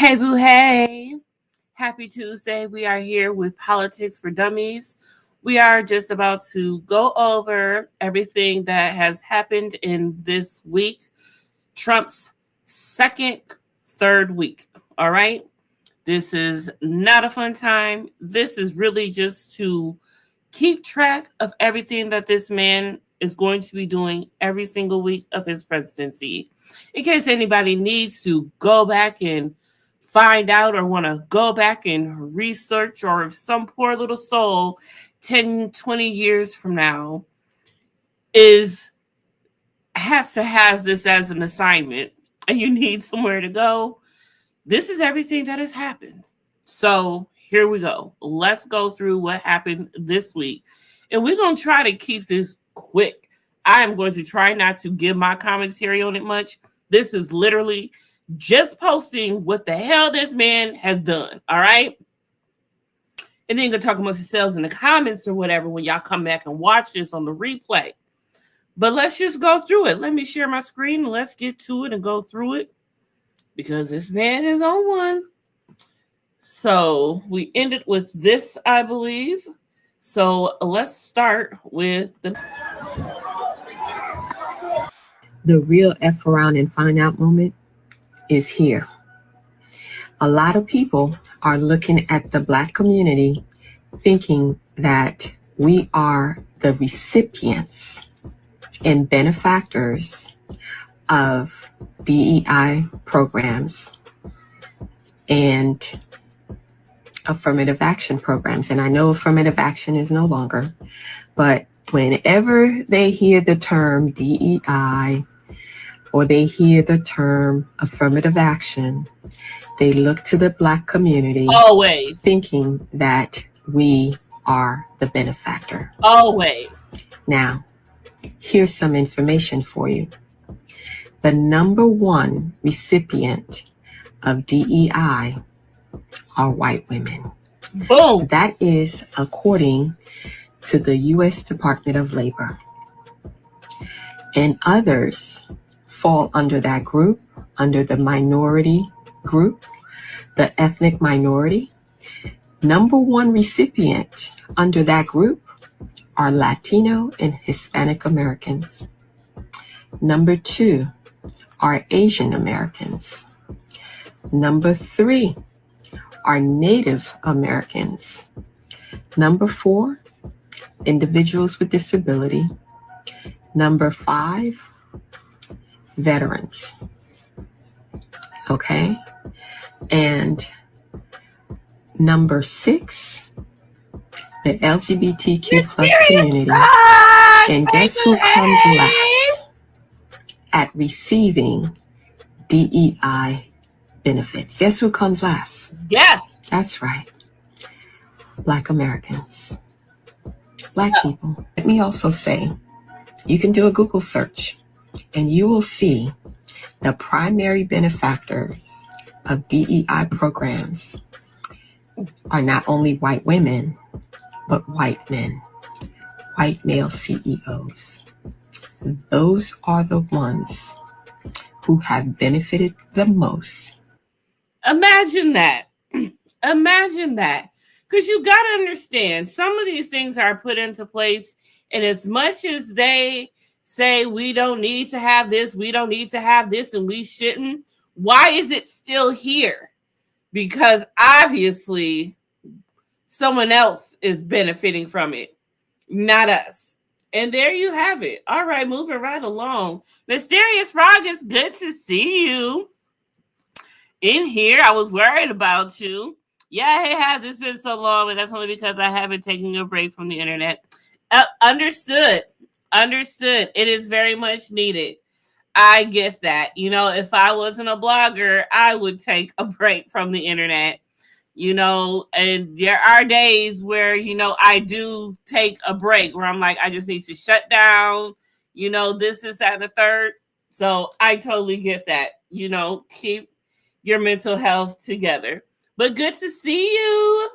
Hey, boo, hey. Happy Tuesday. We are here with Politics for Dummies. We are just about to go over everything that has happened in this week, Trump's third week. All right. This is not a fun time. This is really just to keep track of everything that this man is going to be doing every single week of his presidency. In case anybody needs to go back and find out or want to go back and research, or if some poor little soul 10, 20 years from now has to have this as an assignment and you need somewhere to go, this is everything that has happened. So here we go. Let's go through what happened this week. And we're going to try to keep this quick. I am going to try not to give my commentary on it much. This is literally just posting what the hell this man has done. All right. And then you can talk amongst yourselves in the comments or whatever when y'all come back and watch this on the replay. But let's just go through it. Let me share my screen and let's get to it and go through it, because this man is on one. So we ended with this, I believe. So let's start with the real F around and find out moment is here. A lot of people are looking at the Black community thinking that we are the recipients and benefactors of DEI programs and affirmative action programs. And I know affirmative action is no longer, but whenever they hear the term DEI or they hear the term affirmative action, they look to the Black community always thinking that we are the benefactor. Always. Now, here's some information for you. The number one recipient of DEI are white women. Boom. That is according to the U.S. Department of Labor. And others fall under that group, under the minority group, the ethnic minority. Number one recipient under that group are Latino and Hispanic Americans. Number two are Asian Americans. Number three are Native Americans. Number four, individuals with disability. Number five, veterans. Okay? And number six, the LGBTQ plus community. And guess who comes last at receiving DEI benefits? Guess who comes last? Yes. That's right. Black Americans. Black people. Let me also say, you can do a Google search and you will see the primary benefactors of DEI programs are not only white women, but white men, white male CEOs. Those are the ones who have benefited the most. Imagine that. Imagine that. Because you got to understand, some of these things are put into place, and as much as they say we don't need to have this, we don't need to have this, and we shouldn't, why is it still here? Because obviously someone else is benefiting from it, not us. And there you have it. All right, moving right along. Mysterious Frog, it's good to see you in here. I was worried about you. Yeah, it has. It's been so long, and that's only because I haven't taken a break from the internet. Understood. It is very much needed. I get that. You know, if I wasn't a blogger, I would take a break from the internet. You know, and there are days where, you know, I do take a break where I'm like, I just need to shut down, you know, this, that, and the third. So I totally get that. You know, keep your mental health together. But good to see you.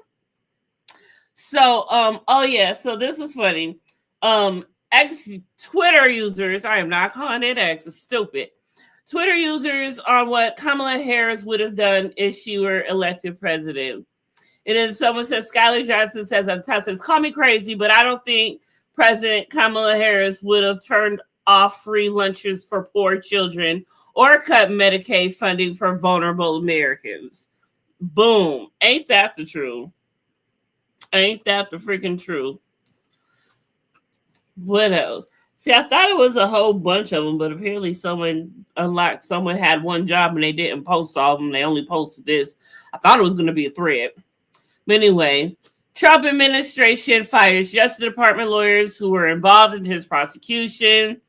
So, so this was funny. Ex Twitter users, I am not calling it X, it's stupid, Twitter users on what Kamala Harris would have done if she were elected president. And then someone says, Skylar Johnson says on top, says, call me crazy, but I don't think President Kamala Harris would have turned off free lunches for poor children or cut Medicaid funding for vulnerable Americans. Boom. Ain't that the truth? Ain't that the freaking truth? What else? See, I thought it was a whole bunch of them, but apparently someone had one job and they didn't post all of them. They only posted this. I thought it was going to be a thread. But anyway, Trump administration fires Justice Department lawyers who were involved in his prosecution.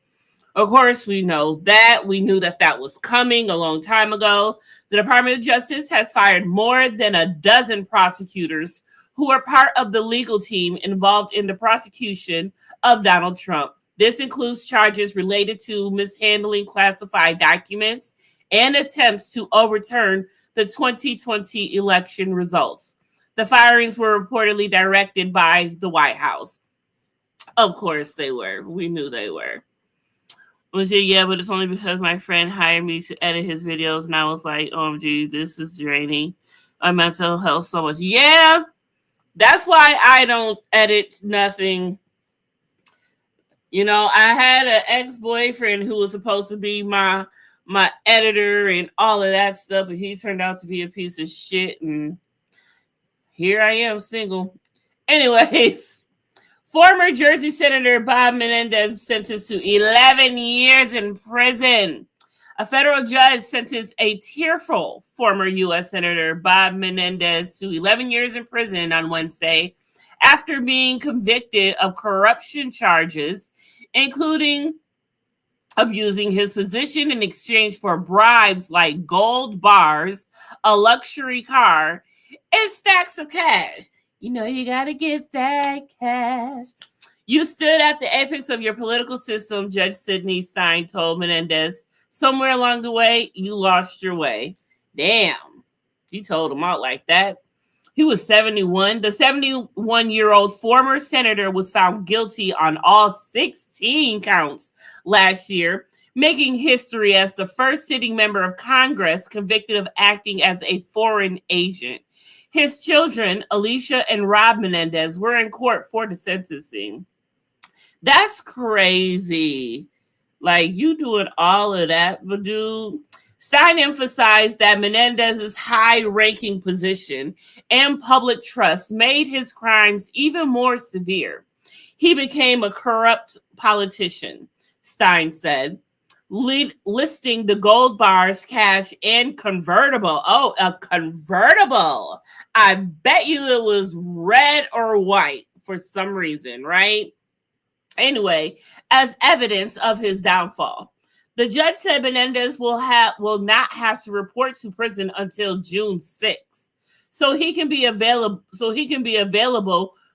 Of course, we know that. We knew that was coming a long time ago. The Department of Justice has fired more than a dozen prosecutors who were part of the legal team involved in the prosecution of Donald Trump. This includes charges related to mishandling classified documents and attempts to overturn the 2020 election results. The firings were reportedly directed by the White House. Of course they were. We knew they were. Was it? Yeah, but it's only because my friend hired me to edit his videos, and I was like, OMG, this is draining my mental health so much. Yeah, that's why I don't edit nothing. You know, I had an ex-boyfriend who was supposed to be my editor and all of that stuff, but he turned out to be a piece of shit, and here I am, single. Anyways, former Jersey Senator Bob Menendez sentenced to 11 years in prison. A federal judge sentenced a tearful former U.S. Senator Bob Menendez to 11 years in prison on Wednesday after being convicted of corruption charges, including abusing his position in exchange for bribes like gold bars, a luxury car, and stacks of cash. You know, you got to get that cash. You stood at the apex of your political system, Judge Sidney Stein told Menendez. Somewhere along the way, you lost your way. Damn. He told him out like that. He was 71. The 71-year-old former senator was found guilty on all 16 counts last year, making history as the first sitting member of Congress convicted of acting as a foreign agent. His children, Alicia and Rob Menendez, were in court for the sentencing. That's crazy. Like, you doing all of that, but dude. Stein emphasized that Menendez's high-ranking position and public trust made his crimes even more severe. He became a corrupt politician, Stein said, listing the gold bars, cash, and convertible. Oh, a convertible. I bet you it was red or white for some reason, right? Anyway, as evidence of his downfall. The judge said Menendez will not have to report to prison until June 6th, so he can be available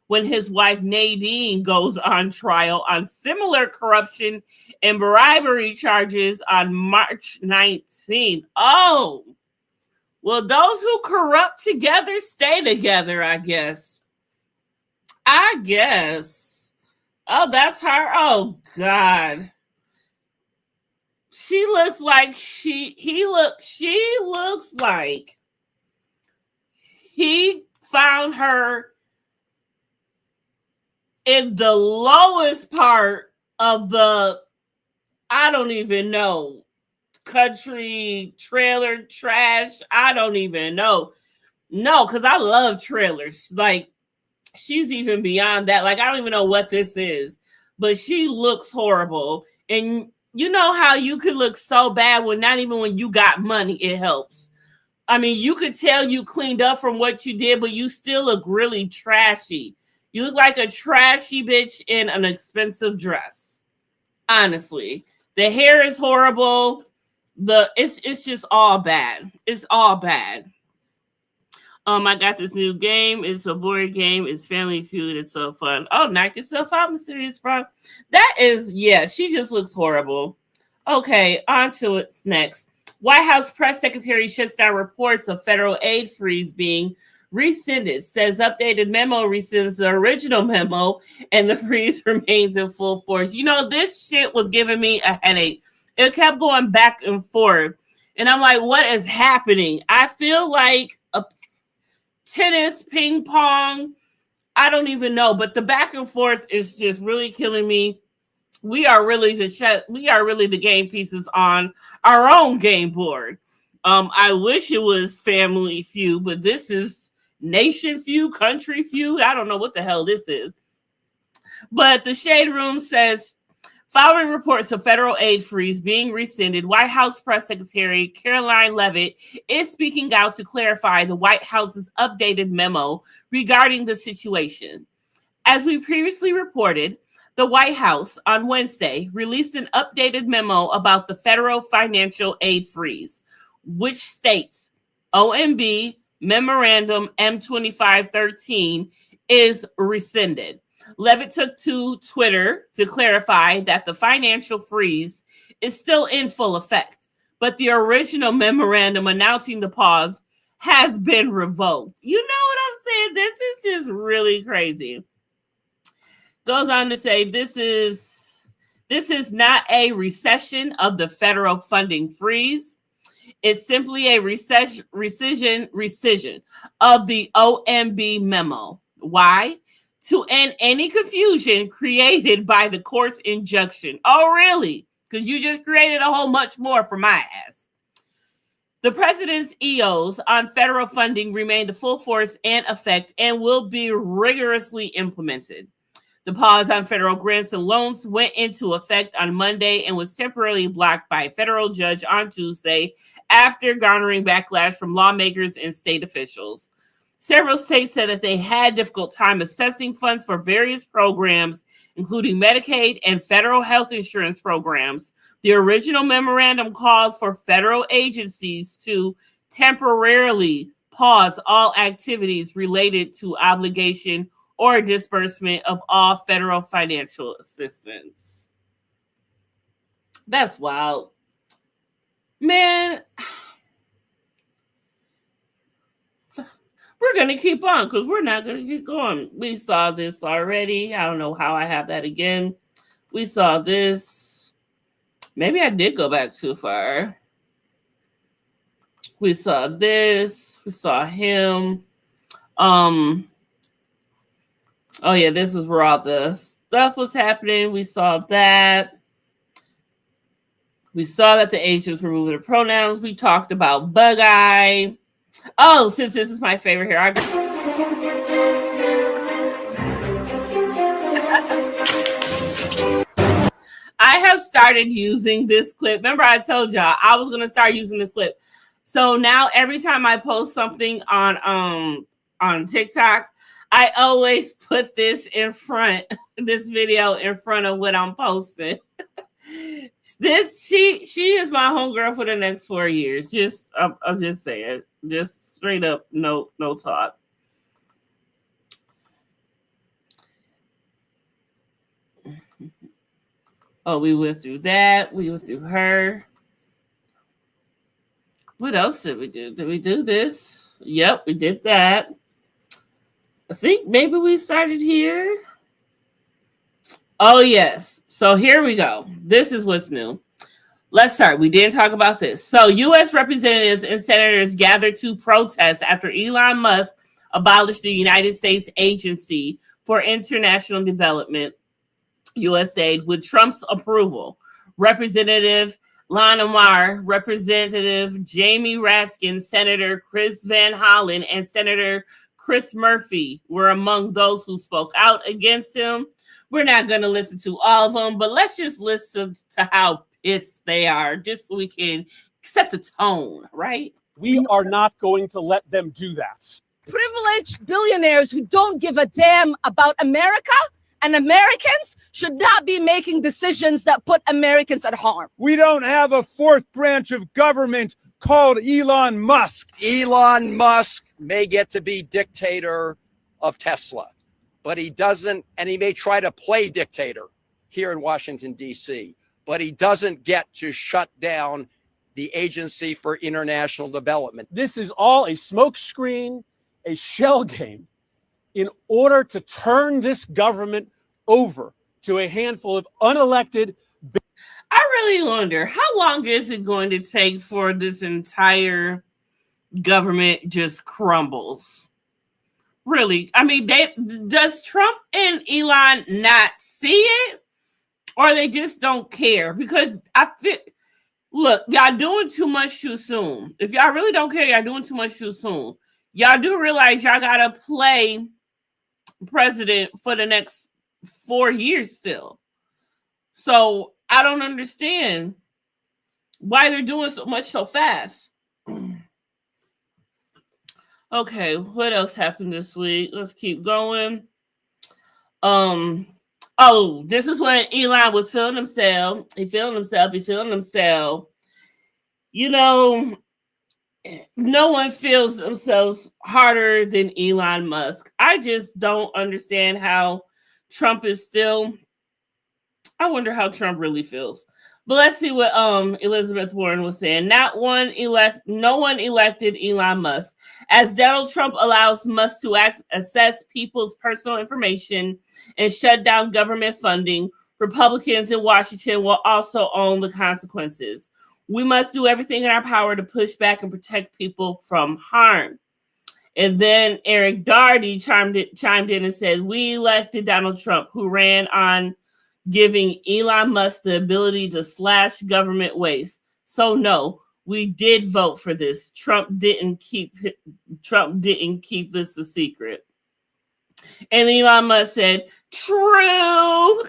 when his wife Nadine goes on trial on similar corruption and bribery charges on March 19th. Oh, well, those who corrupt together stay together, I guess. Oh, that's her. Oh, God. She looks like she looks like he found her in the lowest part of the, I don't even know, country trailer trash. I don't even know. No, because I love trailers. Like, she's even beyond that. Like, I don't even know what this is, but she looks horrible. And you know how you could look so bad when not even when you got money, it helps. I mean, you could tell you cleaned up from what you did, but you still look really trashy. You look like a trashy bitch in an expensive dress. Honestly, the hair is horrible. It's just all bad. It's all bad. I got this new game. It's a board game. It's Family Feud. It's so fun. Oh, knock yourself out, Mysterious Frog. That is, yeah, she just looks horrible. Okay, on to it next. White House press secretary shuts down reports of federal aid freeze being rescinded. Says updated memo rescinds the original memo and the freeze remains in full force. You know, this shit was giving me a headache It kept going back and forth. And I'm like, what is happening? I feel like a tennis, ping pong, I don't even know, but the back and forth is just really killing me. We are really the game pieces on our own game board. I wish it was Family Feud, but this is Nation Feud, Country Feud. I don't know what the hell this is. But the Shade Room says, following reports of federal aid freeze being rescinded, White House Press Secretary Caroline Leavitt is speaking out to clarify the White House's updated memo regarding the situation. As we previously reported, the White House on Wednesday released an updated memo about the federal financial aid freeze, which states OMB Memorandum M2513 is rescinded. Leavitt took to Twitter to clarify that the financial freeze is still in full effect, but the original memorandum announcing the pause has been revoked. You know what I'm saying? This is just really crazy. Goes on to say this is not a recession of the federal funding freeze. It's simply a rescission of the OMB memo. Why? To end any confusion created by the court's injunction. Oh, really? Because you just created a whole much more for my ass. The president's EOs on federal funding remain the full force and effect and will be rigorously implemented. The pause on federal grants and loans went into effect on Monday and was temporarily blocked by a federal judge on Tuesday after garnering backlash from lawmakers and state officials. Several states said that they had a difficult time assessing funds for various programs, including Medicaid and federal health insurance programs. The original memorandum called for federal agencies to temporarily pause all activities related to obligation or disbursement of all federal financial assistance. That's wild. Man, we're going to keep on because we're not going to keep going. We saw this already. I don't know how I have that again. We saw this. Maybe I did go back too far. We saw this. We saw him. Oh, yeah, this is where all the stuff was happening. We saw that. We saw that the agents were moving the pronouns. We talked about Bug Eye. Oh, since this is my favorite here, I have started using this clip. Remember, I told y'all I was going to start using the clip. So now every time I post something on TikTok, I always put this in front, this video in front of what I'm posting. She is my homegirl for the next 4 years. I'm just saying, just straight up, no talk. Oh, we went through that. We went through her. What else did we do? Did we do this? Yep, we did that. I think maybe we started here. Oh, yes. So here we go. This is what's new. Let's start. We didn't talk about this. So U.S. representatives and senators gathered to protest after Elon Musk abolished the United States Agency for International Development, USAID, with Trump's approval. Representative Lana Marr, Representative Jamie Raskin, Senator Chris Van Hollen, and Senator Chris Murphy were among those who spoke out against him. We're not going to listen to all of them, but let's just listen to how pissed they are, just so we can set the tone, right? We are not going to let them do that. Privileged billionaires who don't give a damn about America and Americans should not be making decisions that put Americans at harm. We don't have a fourth branch of government called Elon Musk. Elon Musk may get to be dictator of Tesla, but he doesn't, and he may try to play dictator here in Washington, D.C., but he doesn't get to shut down the Agency for International Development. This is all a smokescreen, a shell game, in order to turn this government over to a handful of unelected. I really wonder, how long is it going to take for this entire government just crumbles? Really? I mean, does Trump and Elon not see it? Or they just don't care? Because look, y'all doing too much too soon. If y'all really don't care, y'all doing too much too soon. Y'all do realize y'all gotta play president for the next 4 years still. So I don't understand why they're doing so much so fast. Okay, what else happened this week? Let's keep going. Oh, this is when Elon was feeling himself. He feeling himself. You know, no one feels themselves harder than Elon Musk. I just don't understand how Trump is still. I wonder how Trump really feels. But let's see what Elizabeth Warren was saying. No one elected Elon Musk. As Donald Trump allows Musk to assess people's personal information and shut down government funding, Republicans in Washington will also own the consequences. We must do everything in our power to push back and protect people from harm. And then Eric Darty chimed in and said, we elected Donald Trump, who ran on giving Elon Musk the ability to slash government waste. So no, we did vote for this. Trump didn't keep this a secret. And Elon Musk said, true.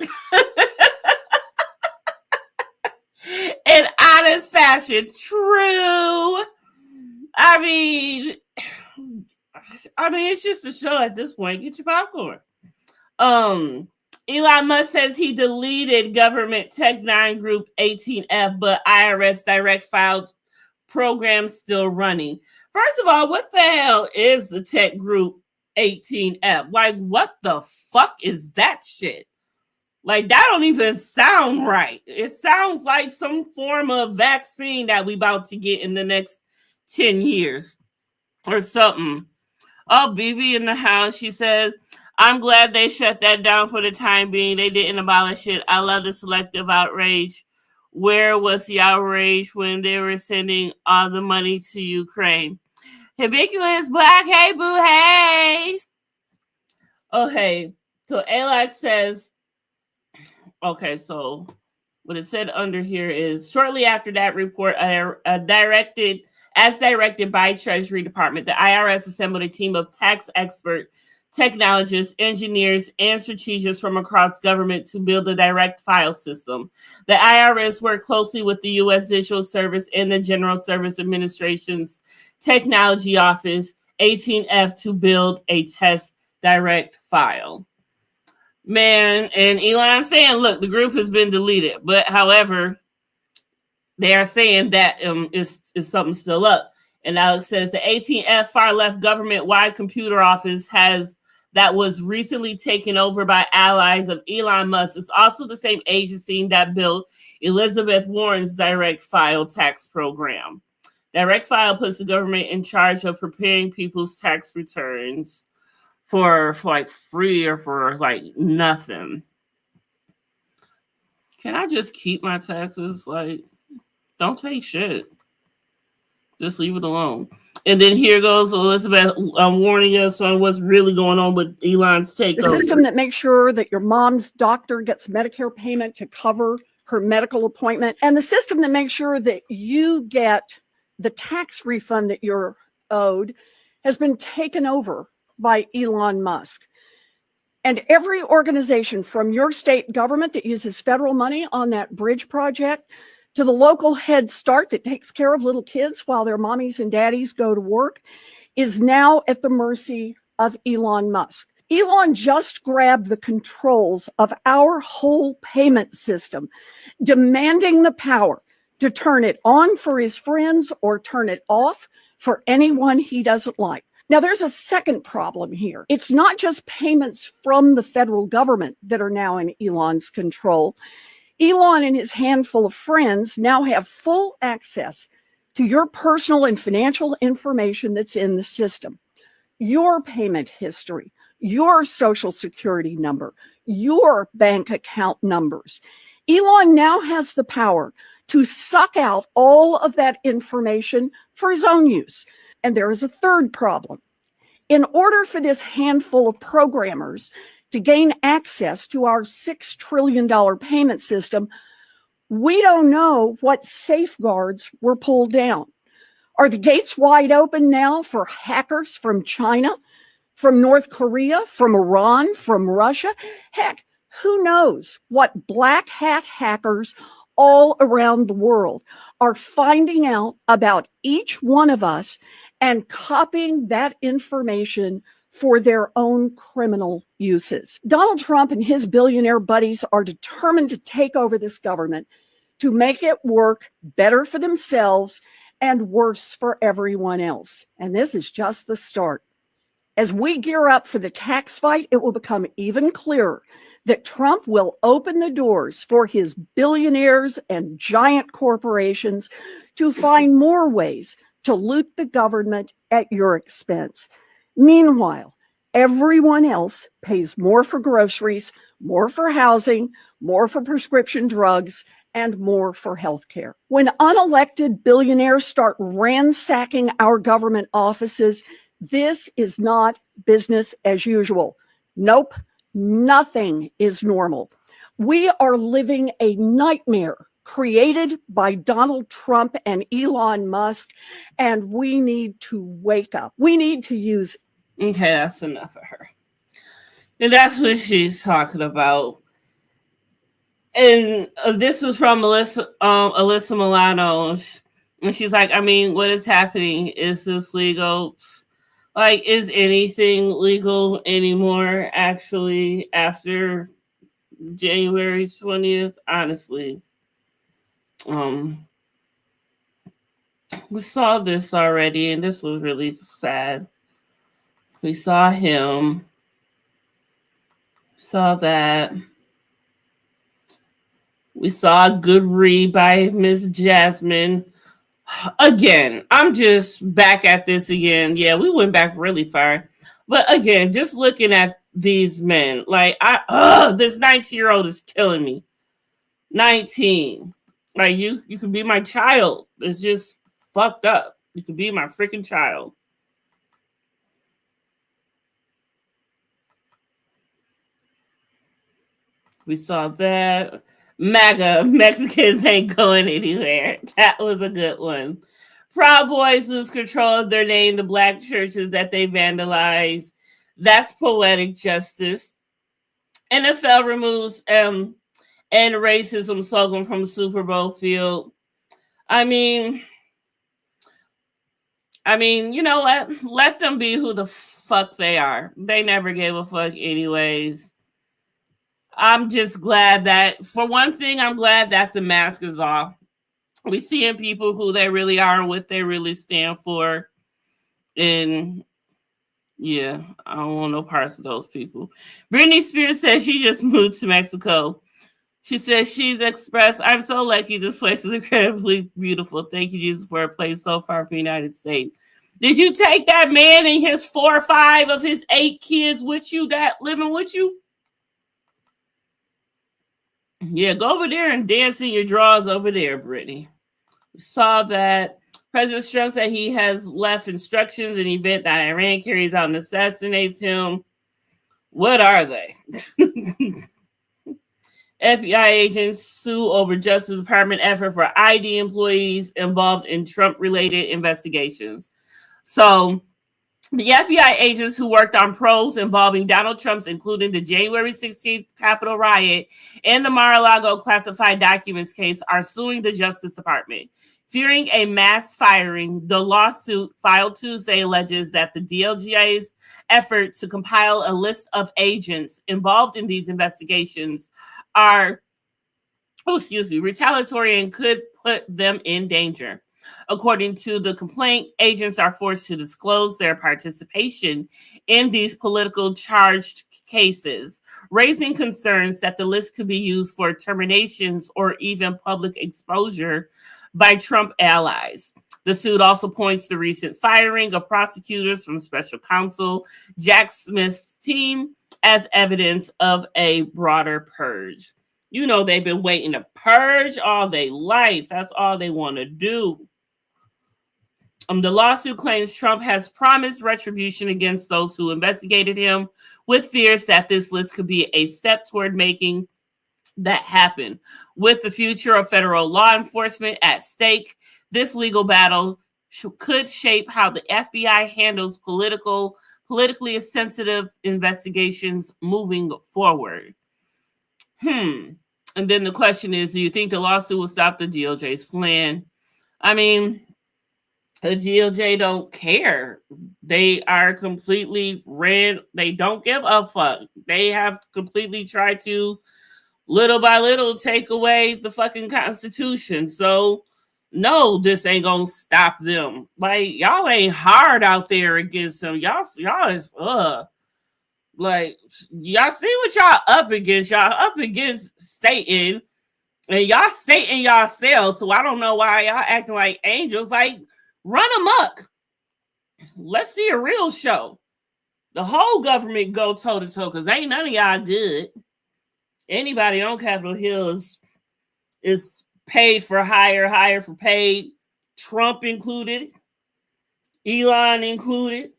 In honest fashion, true. I mean, it's just a show at this point. Get your popcorn. Elon Musk says he deleted government tech 9 group 18F, but IRS direct file program still running. First of all, what the hell is the tech group 18F? Like, what the fuck is that shit? Like, that don't even sound right. It sounds like some form of vaccine that we about to get in the next 10 years or something. Oh, BB in the house. She says, I'm glad they shut that down for the time being. They didn't abolish it. I love the selective outrage. Where was the outrage when they were sending all the money to Ukraine? Ubiquitous Black, hey, boo, hey. Okay, so Alex says, okay, so what it said under here is, shortly after that report, directed by Treasury Department, the IRS assembled a team of tax expert technologists, engineers, and strategists from across government to build a direct file system. The IRS worked closely with the U.S. Digital Service and the General Service Administration's Technology Office, 18F, to build a test direct file. Man, and Elon saying, look, the group has been deleted. But however, they are saying that is something still up. And Alex says the 18F far left government-wide computer office that was recently taken over by allies of Elon Musk. It's also the same agency that built Elizabeth Warren's direct file tax program. Direct file puts the government in charge of preparing people's tax returns for like free or for like nothing. Can I just keep my taxes? Like, don't take shit. Just leave it alone. And then here goes Elizabeth warning us on what's really going on with Elon's takeover. The system that makes sure that your mom's doctor gets Medicare payment to cover her medical appointment, and the system that makes sure that you get the tax refund that you're owed has been taken over by Elon Musk. And every organization from your state government that uses federal money on that bridge project to the local Head Start that takes care of little kids while their mommies and daddies go to work is now at the mercy of Elon Musk. Elon just grabbed the controls of our whole payment system, demanding the power to turn it on for his friends or turn it off for anyone he doesn't like. Now, there's a second problem here. It's not just payments from the federal government that are now in Elon's control. Elon and his handful of friends now have full access to your personal and financial information that's in the system. Your payment history, your social security number, your bank account numbers. Elon now has the power to suck out all of that information for his own use. And there is a third problem. In order for this handful of programmers to gain access to our $6 trillion payment system, we don't know what safeguards were pulled down. Are the gates wide open now for hackers from China, from North Korea, from Iran, from Russia? Heck, who knows what black hat hackers all around the world are finding out about each one of us and copying that information for their own criminal uses. Donald Trump and his billionaire buddies are determined to take over this government to make it work better for themselves and worse for everyone else. And this is just the start. As we gear up for the tax fight, it will become even clearer that Trump will open the doors for his billionaires and giant corporations to find more ways to loot the government at your expense. Meanwhile, everyone else pays more for groceries, more for housing, more for prescription drugs, and more for healthcare. When unelected billionaires start ransacking our government offices, this is not business as usual. Nope, nothing is normal. We are living a nightmare created by Donald Trump and Elon Musk, and we need to wake up. We need to use. Okay, that's enough of her. And that's what she's talking about. And this was from Alyssa Milano. And she's like, I mean, what is happening? Is this legal? Like, is anything legal anymore, actually, after January 20th? Honestly. We saw this already, and this was really sad. We saw him. Saw that. We saw a good read by Miss Jasmine. Again, I'm just back at this again. Yeah, we went back really far. But again, just looking at these men, like, this 19-year-old is killing me. 19. Like, you could be my child. It's just fucked up. You could be my freaking child. We saw that. MAGA, Mexicans ain't going anywhere. That was a good one. Proud Boys lose control of their name to black churches that they vandalized. That's poetic justice. NFL removes and racism slogan from Super Bowl field. I mean, you know what? Let them be who the fuck they are. They never gave a fuck anyways. I'm just glad that, for one thing, I'm glad that the mask is off. We seeing people who they really are and what they really stand for. And yeah, I don't want no parts of those people. Britney Spears says she just moved to Mexico. She says she's expressed, I'm so lucky. This place is incredibly beautiful. Thank you, Jesus, for a place so far from the United States. Did you take that man and his 4 or 5 of his 8 kids with you that living with you? Yeah, go over there and dance in your drawers over there, Brittany. We saw that President Trump said he has left instructions in the event that Iran carries out and assassinates him. What are they? FBI agents sue over Justice Department effort for ID employees involved in Trump-related investigations. So the FBI agents who worked on probes involving Donald Trump's, including the January 16th Capitol riot and the Mar-a-Lago classified documents case, are suing the Justice Department. Fearing a mass firing, the lawsuit filed Tuesday alleges that the DOJ's effort to compile a list of agents involved in these investigations are, retaliatory and could put them in danger. According to the complaint, agents are forced to disclose their participation in these political charged cases, raising concerns that the list could be used for terminations or even public exposure by Trump allies. The suit also points to recent firing of prosecutors from special counsel Jack Smith's team as evidence of a broader purge. You know, they've been waiting to purge all their life. That's all they want to do. The lawsuit claims Trump has promised retribution against those who investigated him, with fears that this list could be a step toward making that happen. With the future of federal law enforcement at stake, this legal battle could shape how the FBI handles politically sensitive investigations moving forward. And then the question is, do you think the lawsuit will stop the DOJ's plan? I mean, the DOJ don't care. They are completely ran. They don't give a fuck. They have completely tried to, little by little, take away the fucking Constitution. So, no, this ain't gonna stop them. Like, y'all ain't hard out there against them. Y'all is like, y'all see what y'all up against. Y'all up against Satan, and y'all Satan yourselves. So I don't know why y'all acting like angels. Like, run amok. Let's see a real show. The whole government go toe to toe, because ain't none of y'all good. Anybody on Capitol Hill is paid for hire for paid. Trump included. Elon included.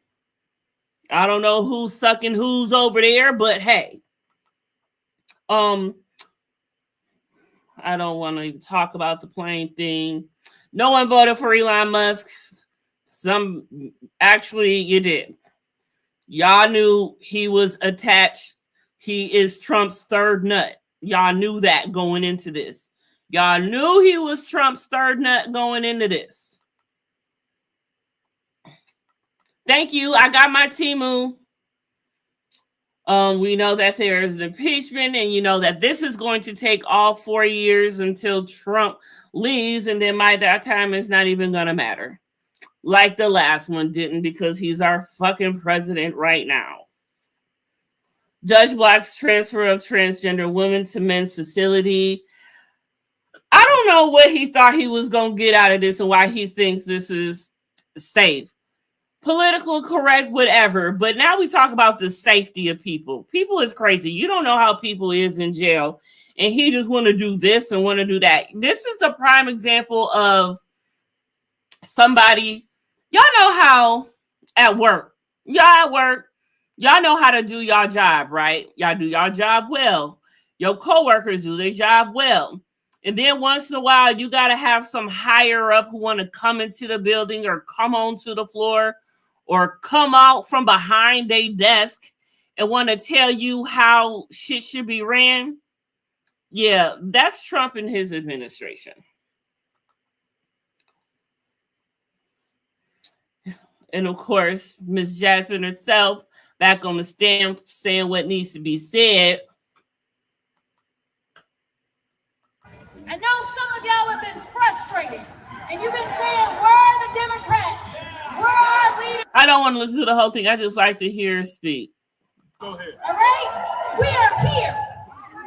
I don't know who's sucking who's over there, but hey. I don't want to even talk about the plane thing. No one voted for Elon Musk. Actually, you did. Y'all knew he was attached. He is Trump's third nut. Y'all knew that going into this. Y'all knew he was Trump's third nut going into this. Thank you. I got my Timu. We know that there is an impeachment, and you know that this is going to take all 4 years until Trump leaves, and then by that time it's not even going to matter. Like the last one didn't, because he's our fucking president right now. Judge blocks transfer of transgender women to men's facility. I don't know what he thought he was going to get out of this and why he thinks this is safe. Political correct, whatever. But now we talk about the safety of people. People is crazy. You don't know how people is in jail. And he just want to do this and want to do that. This is a prime example of somebody. Y'all know how at work. Y'all know how to do y'all job, right? Y'all do y'all job well. Your coworkers do their job well. And then once in a while, you got to have some higher up who want to come into the building or come onto the floor or come out from behind their desk and want to tell you how shit should be ran. Yeah, that's Trump and his administration. And of course, Ms. Jasmine herself back on the stand saying what needs to be said. I know some of y'all have been frustrated, and you've been saying, where are the Democrats? Where are our leaders? I don't want to listen to the whole thing. I just like to hear her speak. Go ahead. All right? We are here.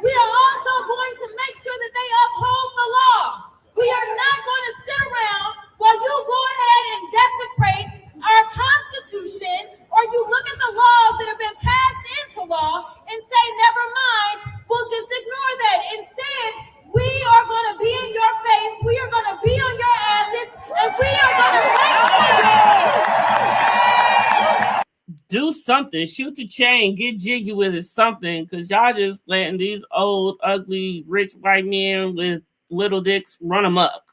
We are also going to make sure that they uphold the law. We are not going to sit around while you go ahead and desecrate our Constitution, or you look at the laws that have been passed into law and say, never mind, we'll just ignore that. Instead, we are going to be in your face, we are going to be on your asses, and we are going to make sure. Do something, shoot the chain, get jiggy with it, something, because y'all just letting these old, ugly, rich white men with little dicks run amok,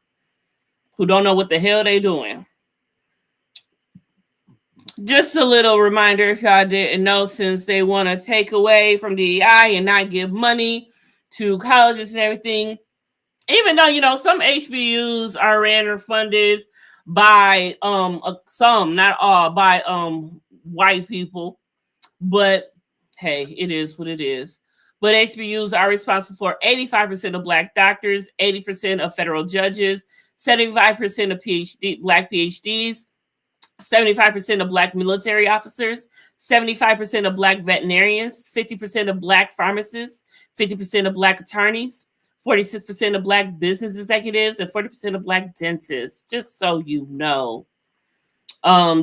who don't know what the hell they doing. Just a little reminder, if y'all didn't know, since they want to take away from DEI and not give money to colleges and everything, even though, you know, some HBUs are ran or funded by some, not all, by white people, but hey, it is what it is. But HBUs are responsible for 85% of Black doctors, 80% of federal judges, 75% of Black PhDs, 75% of Black military officers, 75% of Black veterinarians, 50% of Black pharmacists, 50% of Black attorneys, 46% of Black business executives, and 40% of Black dentists. Just so you know.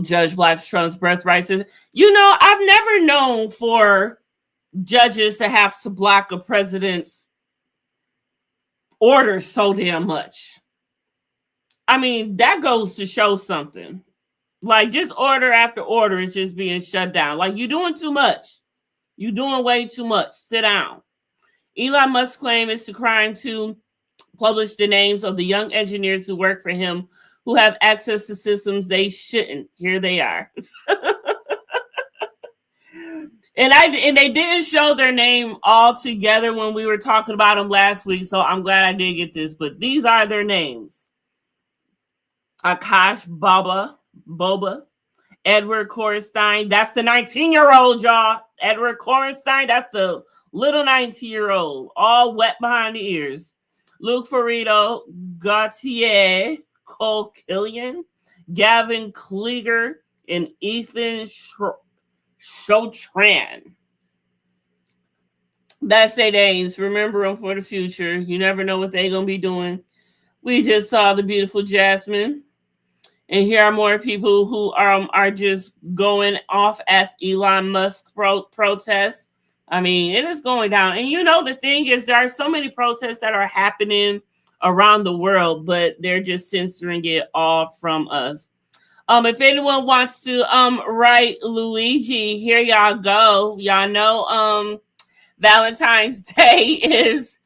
Judge blocks Trump's birthright. You know, I've never known for judges to have to block a president's orders so damn much. I mean, that goes to show something. Like, just order after order is just being shut down. Like, you're doing too much. You're doing way too much. Sit down. Elon Musk's claim is a crime to publish the names of the young engineers who work for him who have access to systems they shouldn't. Here they are. And they didn't show their name all together when we were talking about them last week, so I'm glad I did get this. But these are their names. Akash Boba, Edward Korenstein. That's the 19-year-old, y'all. Edward Korenstein, that's the little 19-year-old, all wet behind the ears. Luke Ferrito, Gautier, Cole Killian, Gavin Klieger, and Ethan Chotran. That's their names. Remember them for the future. You never know what they're going to be doing. We just saw the beautiful Jasmine. And here are more people who are just going off at Elon Musk protests. I mean, it is going down. And you know, the thing is, there are so many protests that are happening around the world, but they're just censoring it all from us. If anyone wants to write Luigi, here y'all go. Y'all know Valentine's Day is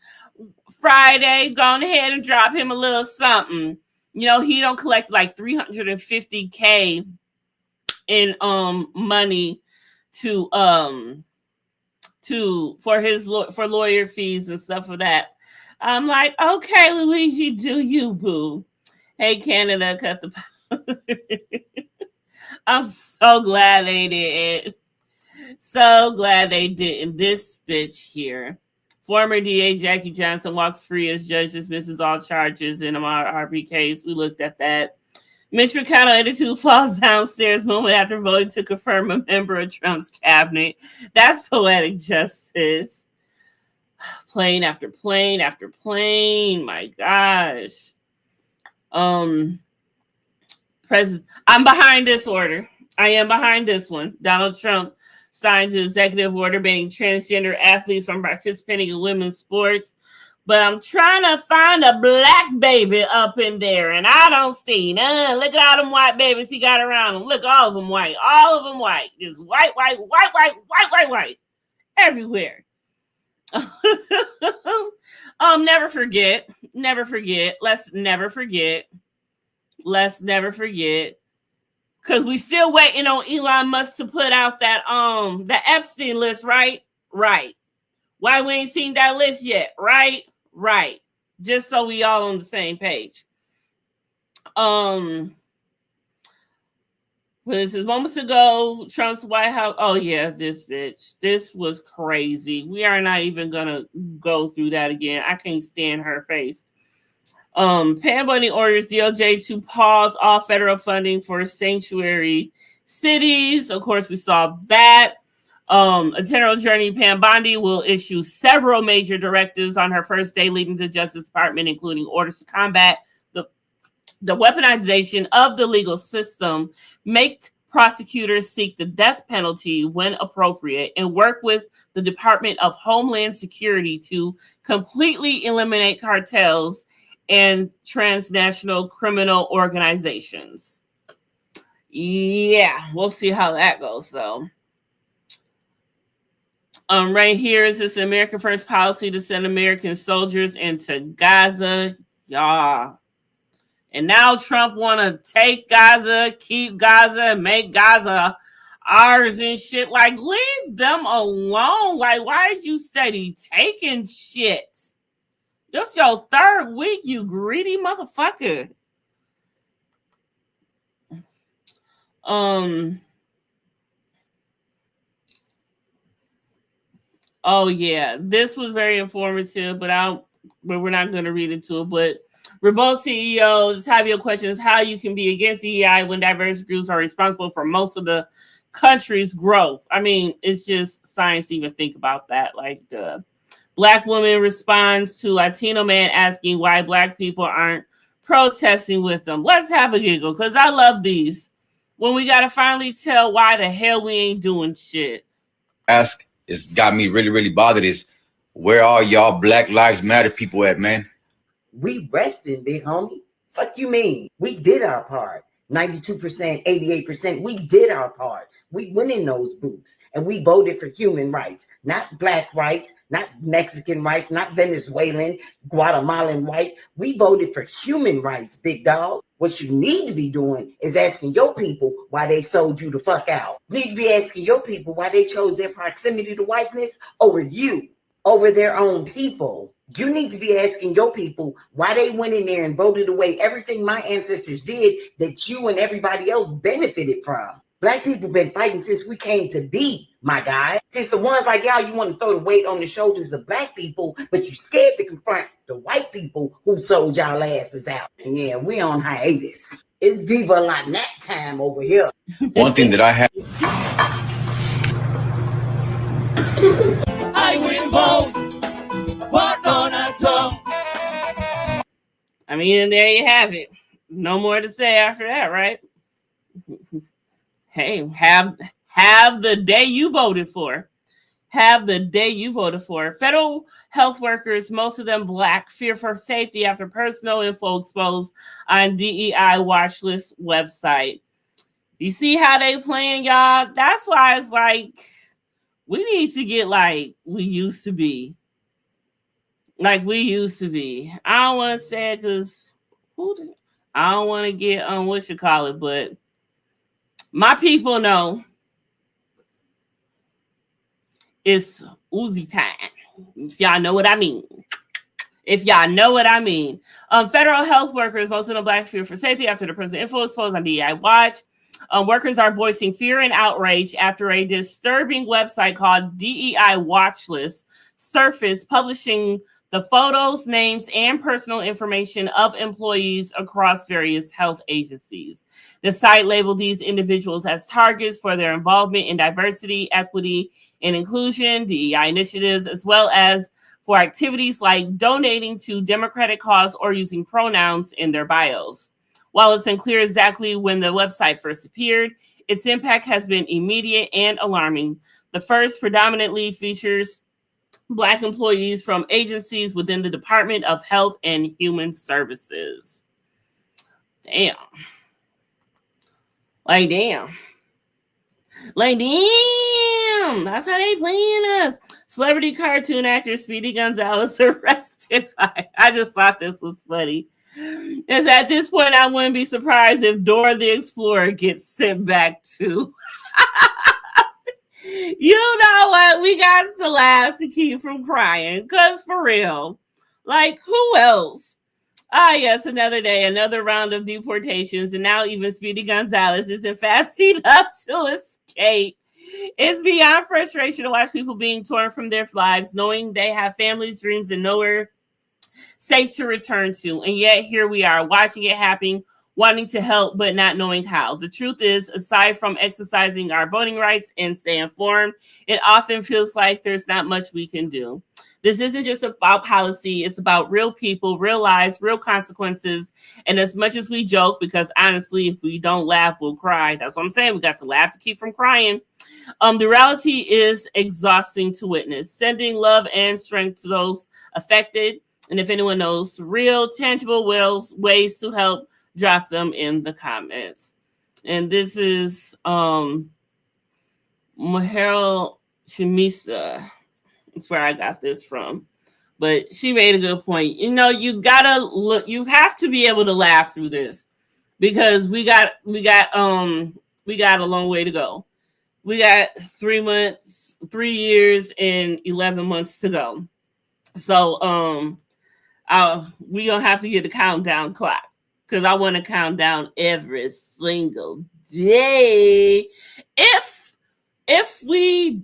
Friday. Go on ahead and drop him a little something. You know, he don't collect like $350K in money for lawyer fees and stuff for that. I'm like, okay, Luigi, do you, boo? Hey, Canada, cut the I'm so glad they did. So glad they didn't. This bitch here. Former DA Jackie Johnson walks free as judge dismisses all charges in Ahmaud Arbery case. We looked at that. Mitch McConnell attitude falls downstairs moment after voting to confirm a member of Trump's cabinet. That's poetic justice. Plane after plane after plane. My gosh. I'm behind this order. I am behind this one. Donald Trump signed an executive order banning transgender athletes from participating in women's sports. But I'm trying to find a black baby up in there, and I don't see none. Look at all them white babies he got around him. Look, all of them white. All of them white. Just white, white, white, white, white, white, white. Everywhere. Never forget. Never forget. Let's never forget. Let's never forget. Because we still waiting on Elon Musk to put out that the Epstein list, right? Right. Why we ain't seen that list yet? Right? Right. Just so we all on the same page. What is this? Moments ago, Trump's White House. Oh yeah, this bitch. This was crazy. We are not even gonna go through that again. I can't stand her face. Pam Bundy orders DOJ to pause all federal funding for sanctuary cities. Of course, we saw that. Eternal Journey Pam Bondi will issue several major directives on her first day leading the Justice Department, including orders to combat the weaponization of the legal system, make prosecutors seek the death penalty when appropriate, and work with the Department of Homeland Security to completely eliminate cartels and transnational criminal organizations. Yeah, we'll see how that goes, though. Right here is this American First policy to send American soldiers into Gaza. Yeah. And now Trump want to take Gaza, keep Gaza, and make Gaza ours and shit. Like, leave them alone. Like, why did you steady taking shit? This your third week, you greedy motherfucker. Oh yeah, this was very informative, but we're not going to read into it. But Revolt CEO, the type of your question is how you can be against EI when diverse groups are responsible for most of the country's growth. I mean, it's just science to even think about that. Like the Black woman responds to Latino man asking why Black people aren't protesting with them. Let's have a giggle, because I love these. When we got to finally tell why the hell we ain't doing shit. It's got me really, really bothered is where are y'all Black Lives Matter people at, man? We resting, big homie. Fuck you mean? We did our part. 92%, 88%, we did our part. We went in those boots and we voted for human rights, not black rights, not Mexican rights, not Venezuelan, Guatemalan white. We voted for human rights, big dog. What you need to be doing is asking your people why they sold you the fuck out. You need to be asking your people why they chose their proximity to whiteness over you, over their own people. You need to be asking your people why they went in there and voted away everything my ancestors did that you and everybody else benefited from. Black people been fighting since we came to be, my guy. Since the ones like y'all, you want to throw the weight on the shoulders of black people, but you scared to confront the white people who sold y'all asses out. And yeah, we on hiatus. It's Viva La Nat time over here. One thing that I have. I will vote for Donald Trump. I mean, and there you have it. No more to say after that, right? Hey, have the day you voted for. Have the day you voted for. Federal health workers, most of them black, fear for safety after personal info exposed on DEI watch list website. You see how they playing, y'all? That's why it's like we need to get like we used to be. Like we used to be. I don't want to say it because I don't want to get on what you call it, but my people know it's Uzi time. If y'all know what I mean. If y'all know what I mean. Federal health workers, most of them black, fear for safety after the personal info exposed on DEI Watch. Workers are voicing fear and outrage after a disturbing website called DEI Watch List surfaced, publishing the photos, names, and personal information of employees across various health agencies. The site labeled these individuals as targets for their involvement in diversity, equity, and inclusion, DEI initiatives, as well as for activities like donating to Democratic cause or using pronouns in their bios. While it's unclear exactly when the website first appeared, its impact has been immediate and alarming. The first predominantly features Black employees from agencies within the Department of Health and Human Services. Damn. Like, damn. Like, damn. That's how they playing us. Celebrity cartoon actor Speedy Gonzalez arrested. I just thought this was funny. Is at this point, I wouldn't be surprised if Dora the Explorer gets sent back too. You know what? We got to laugh to keep from crying. Because for real, like, who else? Ah, yes, another day, another round of deportations. And now even Speedy Gonzalez isn't fast enough to escape. It's beyond frustration to watch people being torn from their lives, knowing they have families, dreams, and nowhere safe to return to. And yet here we are watching it happen, wanting to help, but not knowing how. The truth is, aside from exercising our voting rights and staying informed, it often feels like there's not much we can do. This isn't just about policy. It's about real people, real lives, real consequences. And as much as we joke, because honestly, if we don't laugh, we'll cry. That's what I'm saying. We got to laugh to keep from crying. The reality is exhausting to witness. Sending love and strength to those affected. And if anyone knows real, tangible ways to help, drop them in the comments. And this is Mahero Chimisa. That's where I got this from. But she made a good point. You know, you gotta look, you have to be able to laugh through this because we got a long way to go. We got 3 years and 11 months to go. So we gonna have to get the countdown clock because I want to count down every single day. If we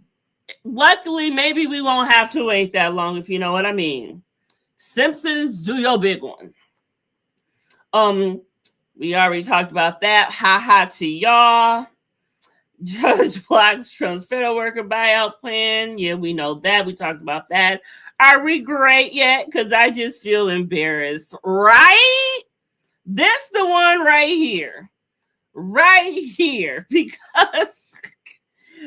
luckily, maybe we won't have to wait that long, if you know what I mean. Simpsons, do your big one. We already talked about that. Ha ha to y'all. Judge blocks Trump's federal worker buyout plan. Yeah, we know that. We talked about that. Are we great yet? Because I just feel embarrassed. Right? This the one right here. Right here. Because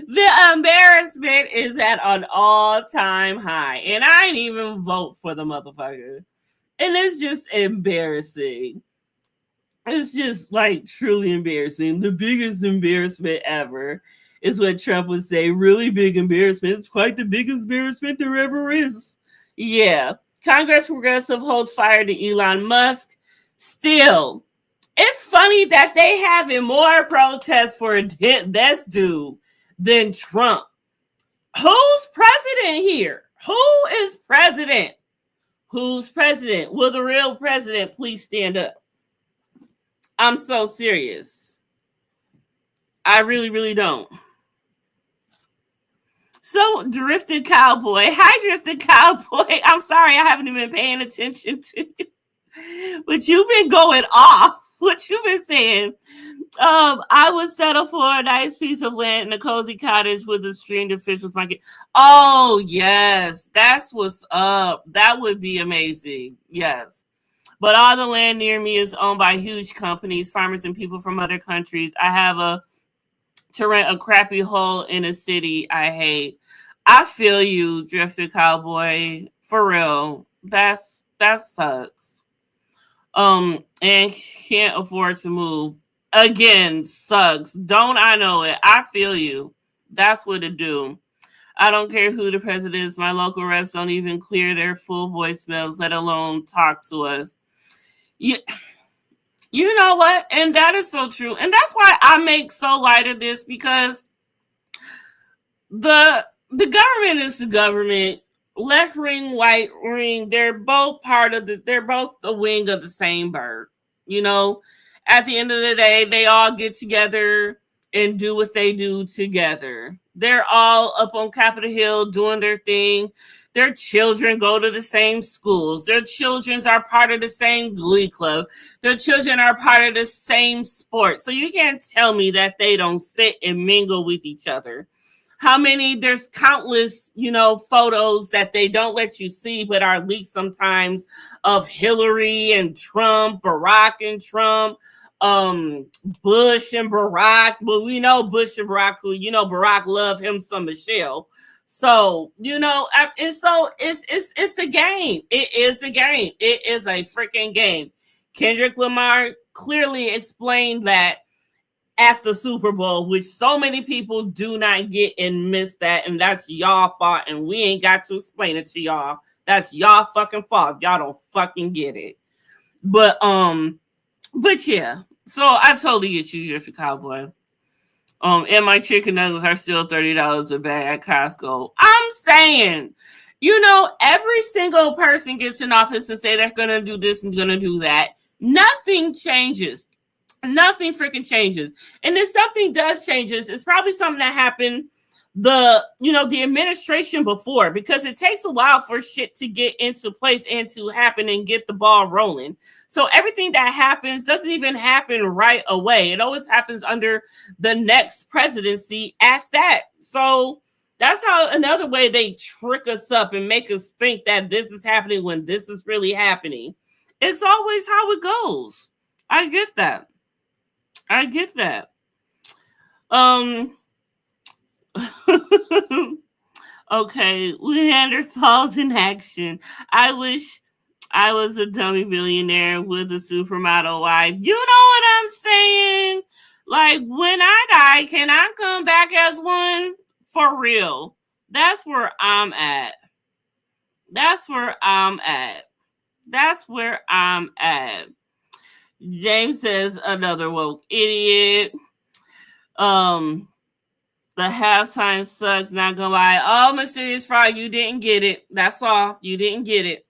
the embarrassment is at an all-time high. And I didn't even vote for the motherfucker. And it's just embarrassing. It's just like truly embarrassing. The biggest embarrassment ever is what Trump would say. Really big embarrassment. It's quite the biggest embarrassment there ever is. Yeah. Congress progressive holds fire to Elon Musk. Still, it's funny that they having more protests for this dude than Trump. Who's president here? Who is president? Who's president? Will the real president please stand up? I'm so serious. I really, really don't. So, Drifted Cowboy. Hi, Drifted Cowboy. I'm sorry I haven't even been paying attention to you. But you've been going off. What you've been saying. I would settle for a nice piece of land in a cozy cottage with a streamed official market. Oh, yes. That's what's up. That would be amazing. Yes. But all the land near me is owned by huge companies, farmers, and people from other countries. I have to rent a crappy hole in a city I hate. I feel you, Drifted Cowboy. For real. That sucks. And can't afford to move. Again, sucks. Don't I know it? I feel you. That's what it do. I don't care who the president is. My local reps don't even clear their full voicemails, let alone talk to us. You know what? And that is so true. And that's why I make so light of this, because the government is the government. Left ring, white ring, they're both the wing of the same bird. You know, at the end of the day, they all get together and do what they do together. They're all up on Capitol Hill doing their thing. Their children go to the same schools. Their children are part of the same glee club. Their children are part of the same sport. So you can't tell me that they don't sit and mingle with each other. There's countless, photos that they don't let you see, but are leaked sometimes, of Hillary and Trump, Barack and Trump, Bush and Barack. Well, we know Bush and Barack, Barack love him some Michelle. So, it's a game. It is a game. It is a freaking game. Kendrick Lamar clearly explained that at the Super Bowl, which so many people do not get and miss that, and that's y'all fault, and we ain't got to explain it to y'all. That's y'all fucking fault. Y'all don't fucking get it. But yeah. So I totally get you, Jeffrey Cowboy. And my chicken nuggets are still $30 a bag at Costco. I'm saying, every single person gets in office and say they're gonna do this and gonna do that. Nothing changes. Nothing freaking changes. And if something does changes, it's probably something that happened the administration before, because it takes a while for shit to get into place and to happen and get the ball rolling. So everything that happens doesn't even happen right away. It always happens under the next presidency at that. So that's how another way they trick us up and make us think that this is happening when this is really happening. It's always how it goes. I get that. Okay, Neanderthals in action. I wish I was a dummy billionaire with a supermodel wife. You know what I'm saying? Like, when I die, can I come back as one? For real. That's where I'm at. James says, another woke idiot. The halftime sucks, not gonna lie. Oh, Mysterious Frog, you didn't get it. That's all. You didn't get it.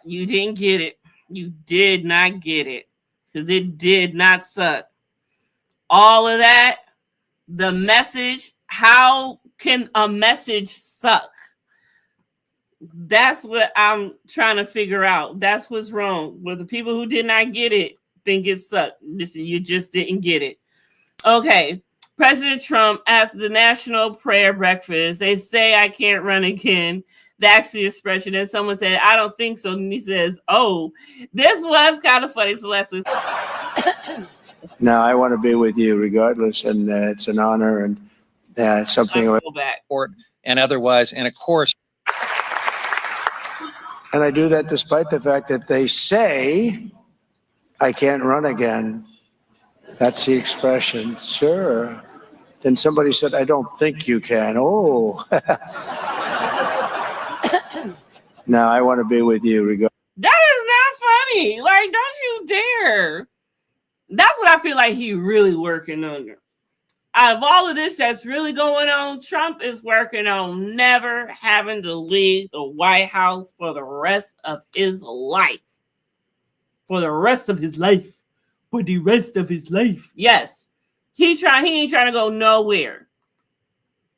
You didn't get it. You did not get it. Because it did not suck. All of that, the message, how can a message suck? That's what I'm trying to figure out. That's what's wrong. With the people who did not get it think it sucked. You just didn't get it. Okay. President Trump at the National Prayer Breakfast. They say I can't run again. That's the expression. And someone said, I don't think so. And he says, oh, this was kind of funny. So let's listen. No, I want to be with you regardless. And it's an honor and something. Go back. And otherwise, and of course, And I do that despite the fact that they say I can't run again. That's the expression. Sure. Then somebody said, I don't think you can. Oh. Now I want to be with you. That is not funny. Like, don't you dare. That's what I feel like he really working under. Out of all of this that's really going on, Trump is working on never having to leave the White House for the rest of his life. For the rest of his life. For the rest of his life. Yes. He ain't trying to go nowhere.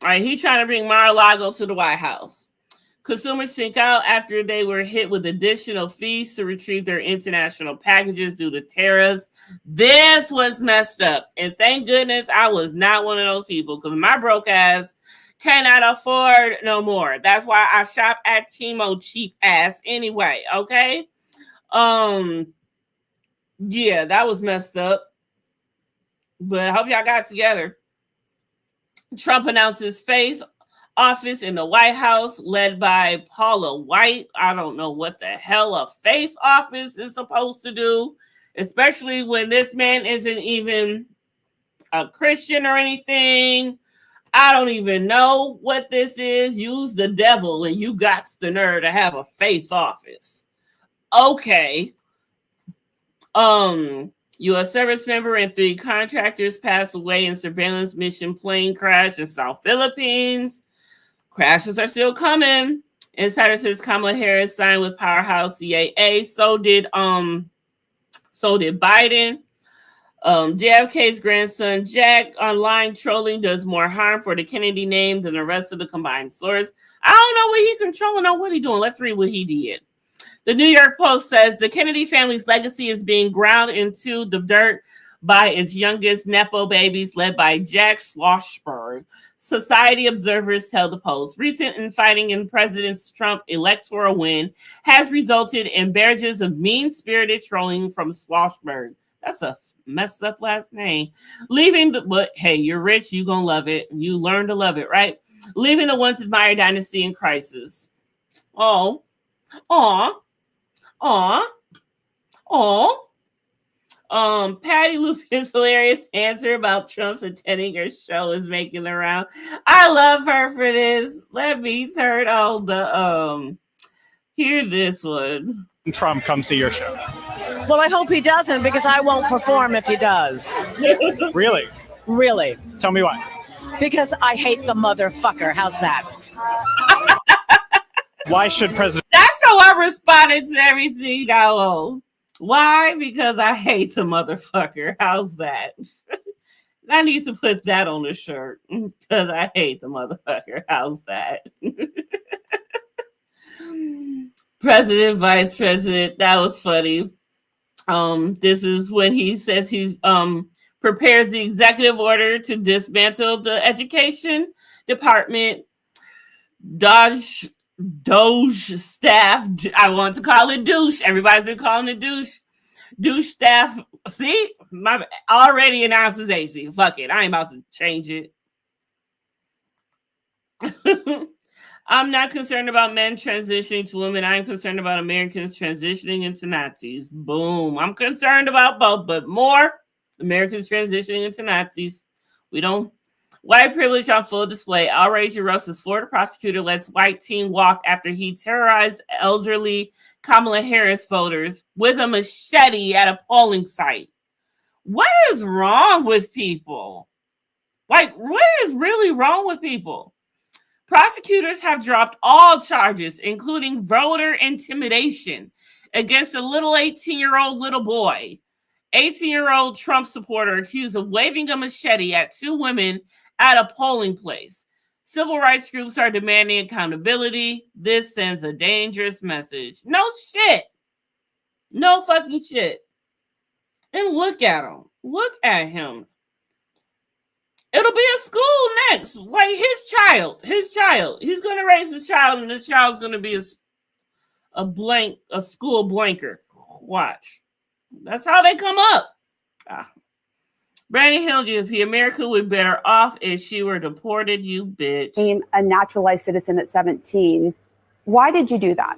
All right, he's trying to bring Mar-a-Lago to the White House. Consumers speak out after they were hit with additional fees to retrieve their international packages due to tariffs. This was messed up. And thank goodness I was not one of those people because my broke ass cannot afford no more. That's why I shop at Timo cheap ass anyway, okay? Yeah, that was messed up. But I hope y'all got together. Trump announces faith office in the White House led by Paula White. I don't know what the hell a faith office is supposed to do, especially when this man isn't even a Christian or anything. I don't even know what this is. Use the devil and you got the nerve to have a faith office. Okay. U.S. service member and 3 contractors passed away in surveillance mission plane crash in South Philippines. Crashes are still coming. Insider says Kamala Harris signed with powerhouse CAA. So did Biden. JFK's grandson Jack online trolling does more harm for the Kennedy name than the rest of the combined source. I don't know what he's controlling or what he's doing. Let's read what he did. The New York Post says the Kennedy family's legacy is being ground into the dirt by its youngest Nepo babies led by Jack Schlossberg. Society observers tell the Post. Recent infighting in President Trump's electoral win has resulted in barrages of mean-spirited trolling from Schlossberg. That's a messed up last name. But hey, you're rich, you're going to love it. You learn to love it, right? Leaving the once admired dynasty in crisis. Oh. Patty Lupien's hilarious answer about Trump attending her show is making the round. I love her for this. Let me turn on the hear this one. Trump come see your show. Well, I hope he doesn't because I won't perform if he does. Really? Really. Tell me why. Because I hate the motherfucker. How's that? Why should President... That's how I responded to everything now. Why? Because I hate the motherfucker. How's that? I need to put that on the shirt. Because I hate the motherfucker. How's that? President, Vice President. That was funny. This is when he says he's prepares the executive order to dismantle the education department. Doge staff. I want to call it douche. Everybody's been calling it douche. Douche staff. See, my already announced as AC. Fuck it. I ain't about to change it. I'm not concerned about men transitioning to women. I'm concerned about Americans transitioning into Nazis. Boom. I'm concerned about both, but more Americans transitioning into Nazis. We don't. White privilege on full display. Outrage erupts as Florida prosecutor lets white teen walk after he terrorized elderly Kamala Harris voters with a machete at a polling site. What is wrong with people? Like, what is really wrong with people? Prosecutors have dropped all charges, including voter intimidation, against a little 18-year-old little boy. 18-year-old Trump supporter accused of waving a machete at 2 women at a polling place. Civil rights groups are demanding accountability. This sends a dangerous message. No shit. No fucking shit. And look at him. Look at him. It'll be a school next. Like his child. He's going to raise his child, and this child's going to be a school blanker. Watch. That's how they come up. Brandon Hill, GOP, America would be better off if she were deported, you bitch. A naturalized citizen at 17. Why did you do that?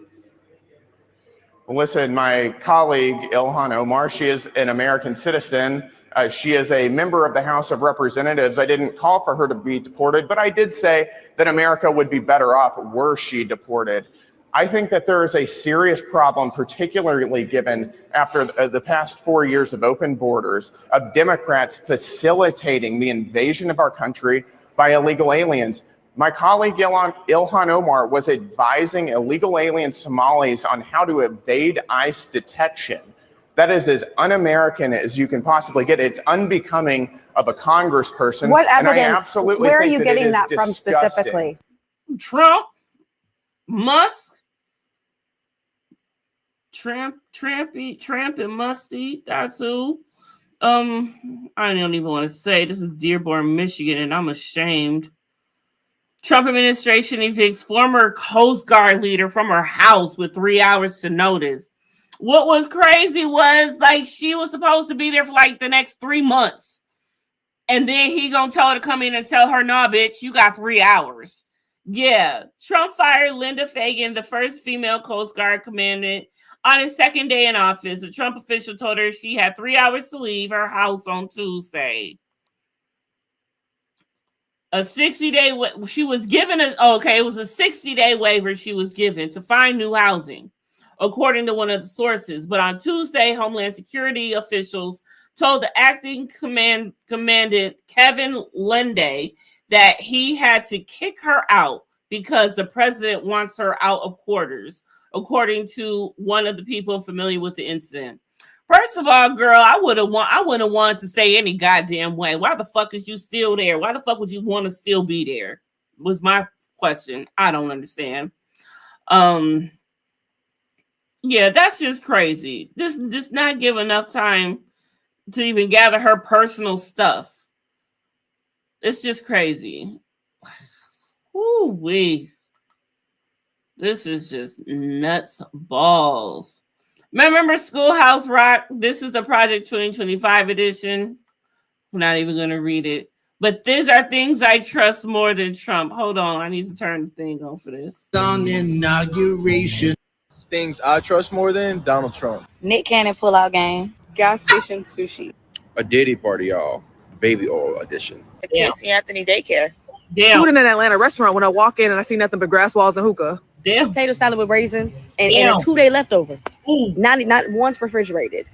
Listen, my colleague, Ilhan Omar, she is an American citizen. She is a member of the House of Representatives. I didn't call for her to be deported, but I did say that America would be better off were she deported. I think that there is a serious problem, particularly given after the past 4 years of open borders, of Democrats facilitating the invasion of our country by illegal aliens. My colleague Ilhan Omar was advising illegal alien Somalis on how to evade ICE detection. That is as un-American as you can possibly get. It's unbecoming of a congressperson. What and I evidence? absolutely Where are think you that getting it is that from disgusting. specifically? Trump, Musk, Tramp and Musty. That's who. I don't even want to say. This is Dearborn, Michigan, and I'm ashamed. Trump administration evicts former Coast Guard leader from her house with 3 hours to notice. What was crazy was like she was supposed to be there for like the next 3 months. And then he gonna tell her to come in and tell her, nah, bitch, you got 3 hours. Yeah. Trump fired Linda Fagan, the first female Coast Guard commandant, on his second day in office. A Trump official told her she had 3 hours to leave her house on Tuesday. A 60-day, she was given it was a 60-day waiver she was given to find new housing, according to one of the sources. But on Tuesday, Homeland Security officials told the acting commandant Kevin Lunde that he had to kick her out because the president wants her out of quarters, according to one of the people familiar with the incident. First of all, girl, I wouldn't want to say any goddamn way. Why the fuck is you still there? Why the fuck would you want to still be there? Was my question. I don't understand. Yeah, that's just crazy. This not give enough time to even gather her personal stuff. It's just crazy. Woo-wee. This is just nuts balls. Remember Schoolhouse Rock? This is the Project 2025 edition. I'm not even going to read it. But these are things I trust more than Trump. Hold on. I need to turn the thing on for this. On inauguration. Things I trust more than Donald Trump. Nick Cannon pull-out game. Gas station sushi. A Diddy party, y'all. Baby oil edition. The Casey Anthony daycare. Food in an Atlanta restaurant when I walk in and I see nothing but grass walls and hookah. Damn. Potato salad with raisins and a 2-day leftover. Not once refrigerated.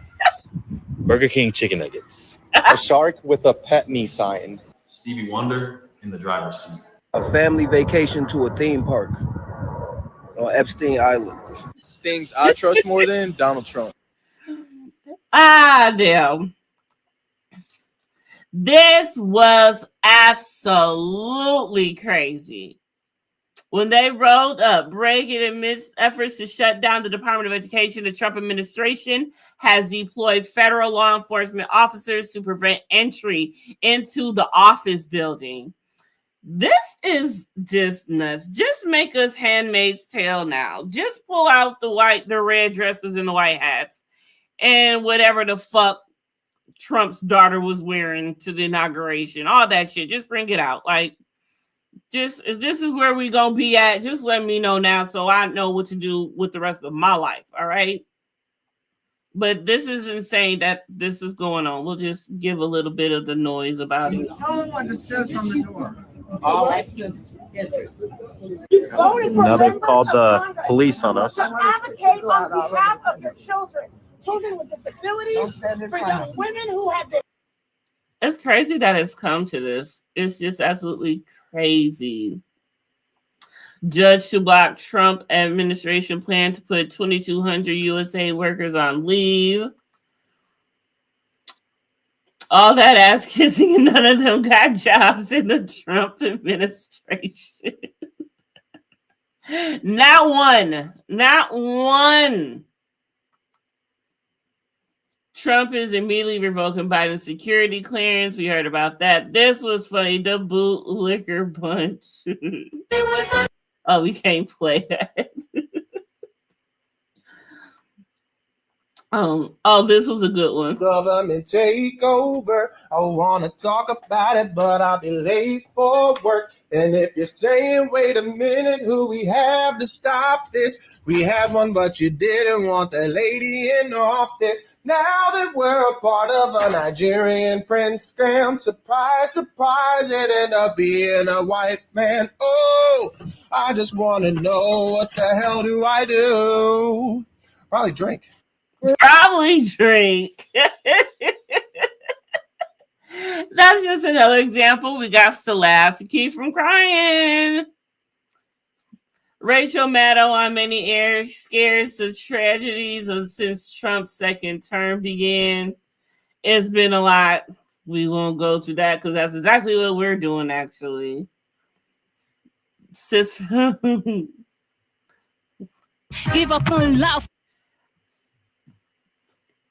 Burger King chicken nuggets. A shark with a pet me sign. Stevie Wonder in the driver's seat. A family vacation to a theme park on Epstein Island. Things I trust more than Donald Trump. Damn. This was absolutely crazy. When they rolled up, breaking amidst efforts to shut down the Department of Education, the Trump administration has deployed federal law enforcement officers to prevent entry into the office building. This is just nuts. Just make us Handmaid's Tale now. Just pull out the red dresses and the white hats and whatever the fuck Trump's daughter was wearing to the inauguration. All that shit. Just bring it out. Like, just if this is where we gonna be at, just let me know now so I know what to do with the rest of my life. All right. But this is insane that this is going on. We'll just give a little bit of the noise about it. Tell them what it says on the door. Now they've called the police on us. Advocate on behalf of your children with disabilities, for young women who have been. It's crazy that it's come to this. It's just absolutely crazy. Judge to block Trump administration plan to put 2,200 USA workers on leave. All that ass kissing and none of them got jobs in the Trump administration. Not one. Trump is immediately revoking Biden's security clearance. We heard about that. This was funny. The boot liquor bunch. Oh, we can't play that. This was a good one. Government takeover. I want to talk about it, but I'll be late for work. And if you're saying, wait a minute, who we have to stop this? We have one, but you didn't want that lady in office. Now that we're a part of a Nigerian prince scam, surprise, surprise, it ended up being a white man. Oh, I just want to know, what the hell do I do? Probably drink. Probably drink. That's just another example. We got to laugh to keep from crying. Rachel Maddow on many air scares the tragedies of since Trump's second term began. It's been a lot. We won't go through that because that's exactly what we're doing, actually. Sis. Give up on love.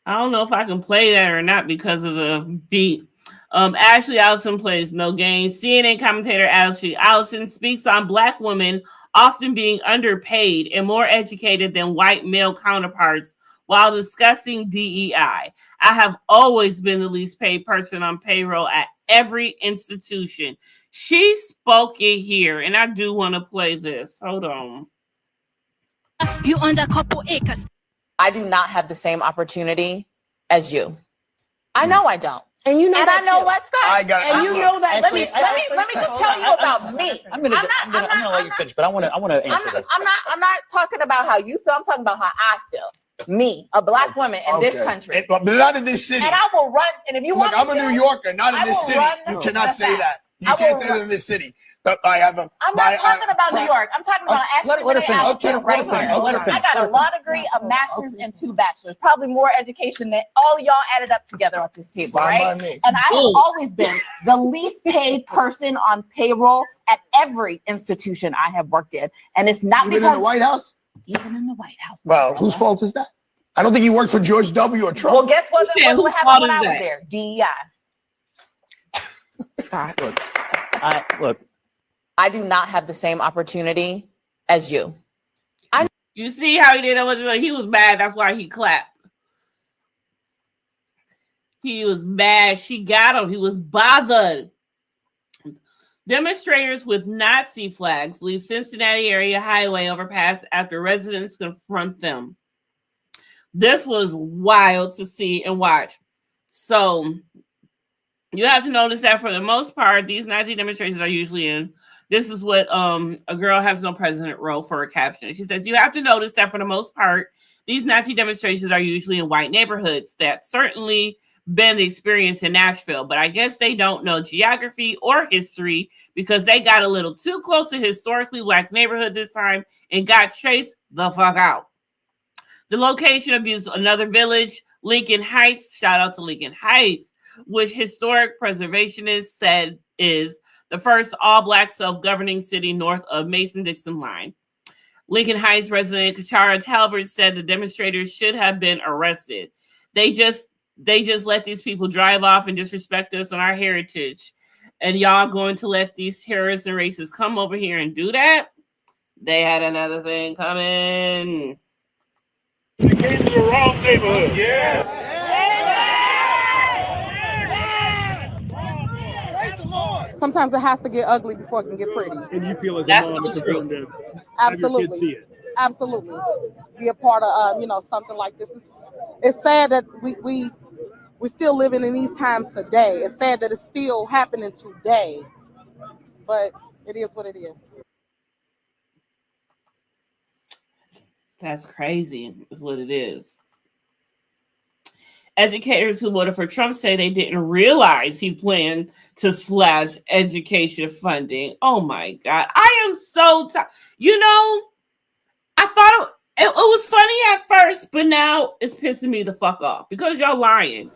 I don't know if I can play that or not because of the beat. Ashley Allison plays No Gain. CNN commentator Ashley Allison speaks on Black women often being underpaid and more educated than white male counterparts while discussing DEI. I have always been the least paid person on payroll at every institution. She spoke it here, and I do want to play this. Hold on. You own a couple acres. I do not have the same opportunity as you. I know I don't. And you know and that I know too. what's going. I got it. And you know that. Let me just tell you about me. I'm gonna let you finish, but I want to answer this. I'm not talking about how you feel. I'm talking about how I feel. Me, a Black woman in this country, but not in this city. And I will run. And if you want, I'm a New Yorker, not in this city. You cannot say that. You can't say that in this city. But I have a. I'm not talking about New York. I'm talking about Ashley. Let her finish. Right here. I got a law degree, a master's, and 2 bachelors. Probably more education than all of y'all added up together at this table, right? And I have always been the least paid person on payroll at every institution I have worked in, and it's not even because in the White House. Even in the White House. Well, whose fault is that? I don't think you worked for George W. or Trump. Well, guess what happened when I was there? DEI. Scott, look. I do not have the same opportunity as you. You see how he did it? He was mad. That's why he clapped. He was mad. She got him. He was bothered. Demonstrators with Nazi flags leave Cincinnati area highway overpass after residents confront them. This was wild to see and watch. So you have to notice that for the most part, these Nazi demonstrations are usually in. This is what A Girl Has No President wrote for a caption. She says, you have to notice that for the most part, these Nazi demonstrations are usually in white neighborhoods. That's certainly been the experience in Nashville, but I guess they don't know geography or history because they got a little too close to historically Black neighborhood this time and got chased the fuck out. The location of another village, Lincoln Heights, shout out to Lincoln Heights, which historic preservationists said is the first all-Black self-governing city north of Mason-Dixon line. Lincoln Heights resident Kachara Talbert said the demonstrators should have been arrested. They just let these people drive off and disrespect us and our heritage. And y'all going to let these terrorists and racists come over here and do that? They had another thing coming. You came to the wrong neighborhood. Yeah. Sometimes it has to get ugly before it can get pretty. And you feel as That's a mom it's important to have your kids see it. Absolutely. Be a part of something like this. It's sad that we're still living in these times today. It's sad that it's still happening today. But it is what it is. That's crazy, is what it is. Educators who voted for Trump say they didn't realize he planned to slash education funding. Oh my God. I am so tired. I thought it was funny at first, but now it's pissing me the fuck off because y'all lying.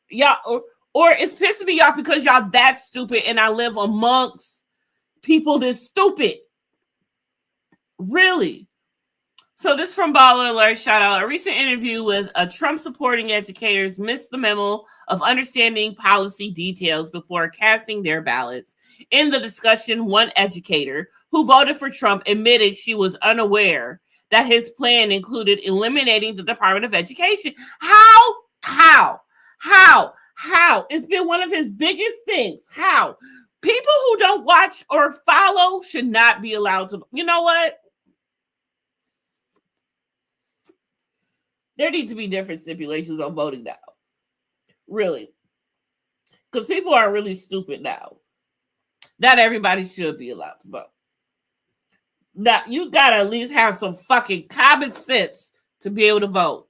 Y'all, or it's pissing me off because y'all that stupid and I live amongst people this stupid. Really? So this from Baller Alert, shout out. A recent interview with Trump-supporting educators missed the memo of understanding policy details before casting their ballots. In the discussion, one educator who voted for Trump admitted she was unaware that his plan included eliminating the Department of Education. How? It's been one of his biggest things. How? People who don't watch or follow should not be allowed to. You know what? There needs to be different stipulations on voting now. Really. Because people are really stupid now. Not everybody should be allowed to vote. Now, you got to at least have some fucking common sense to be able to vote.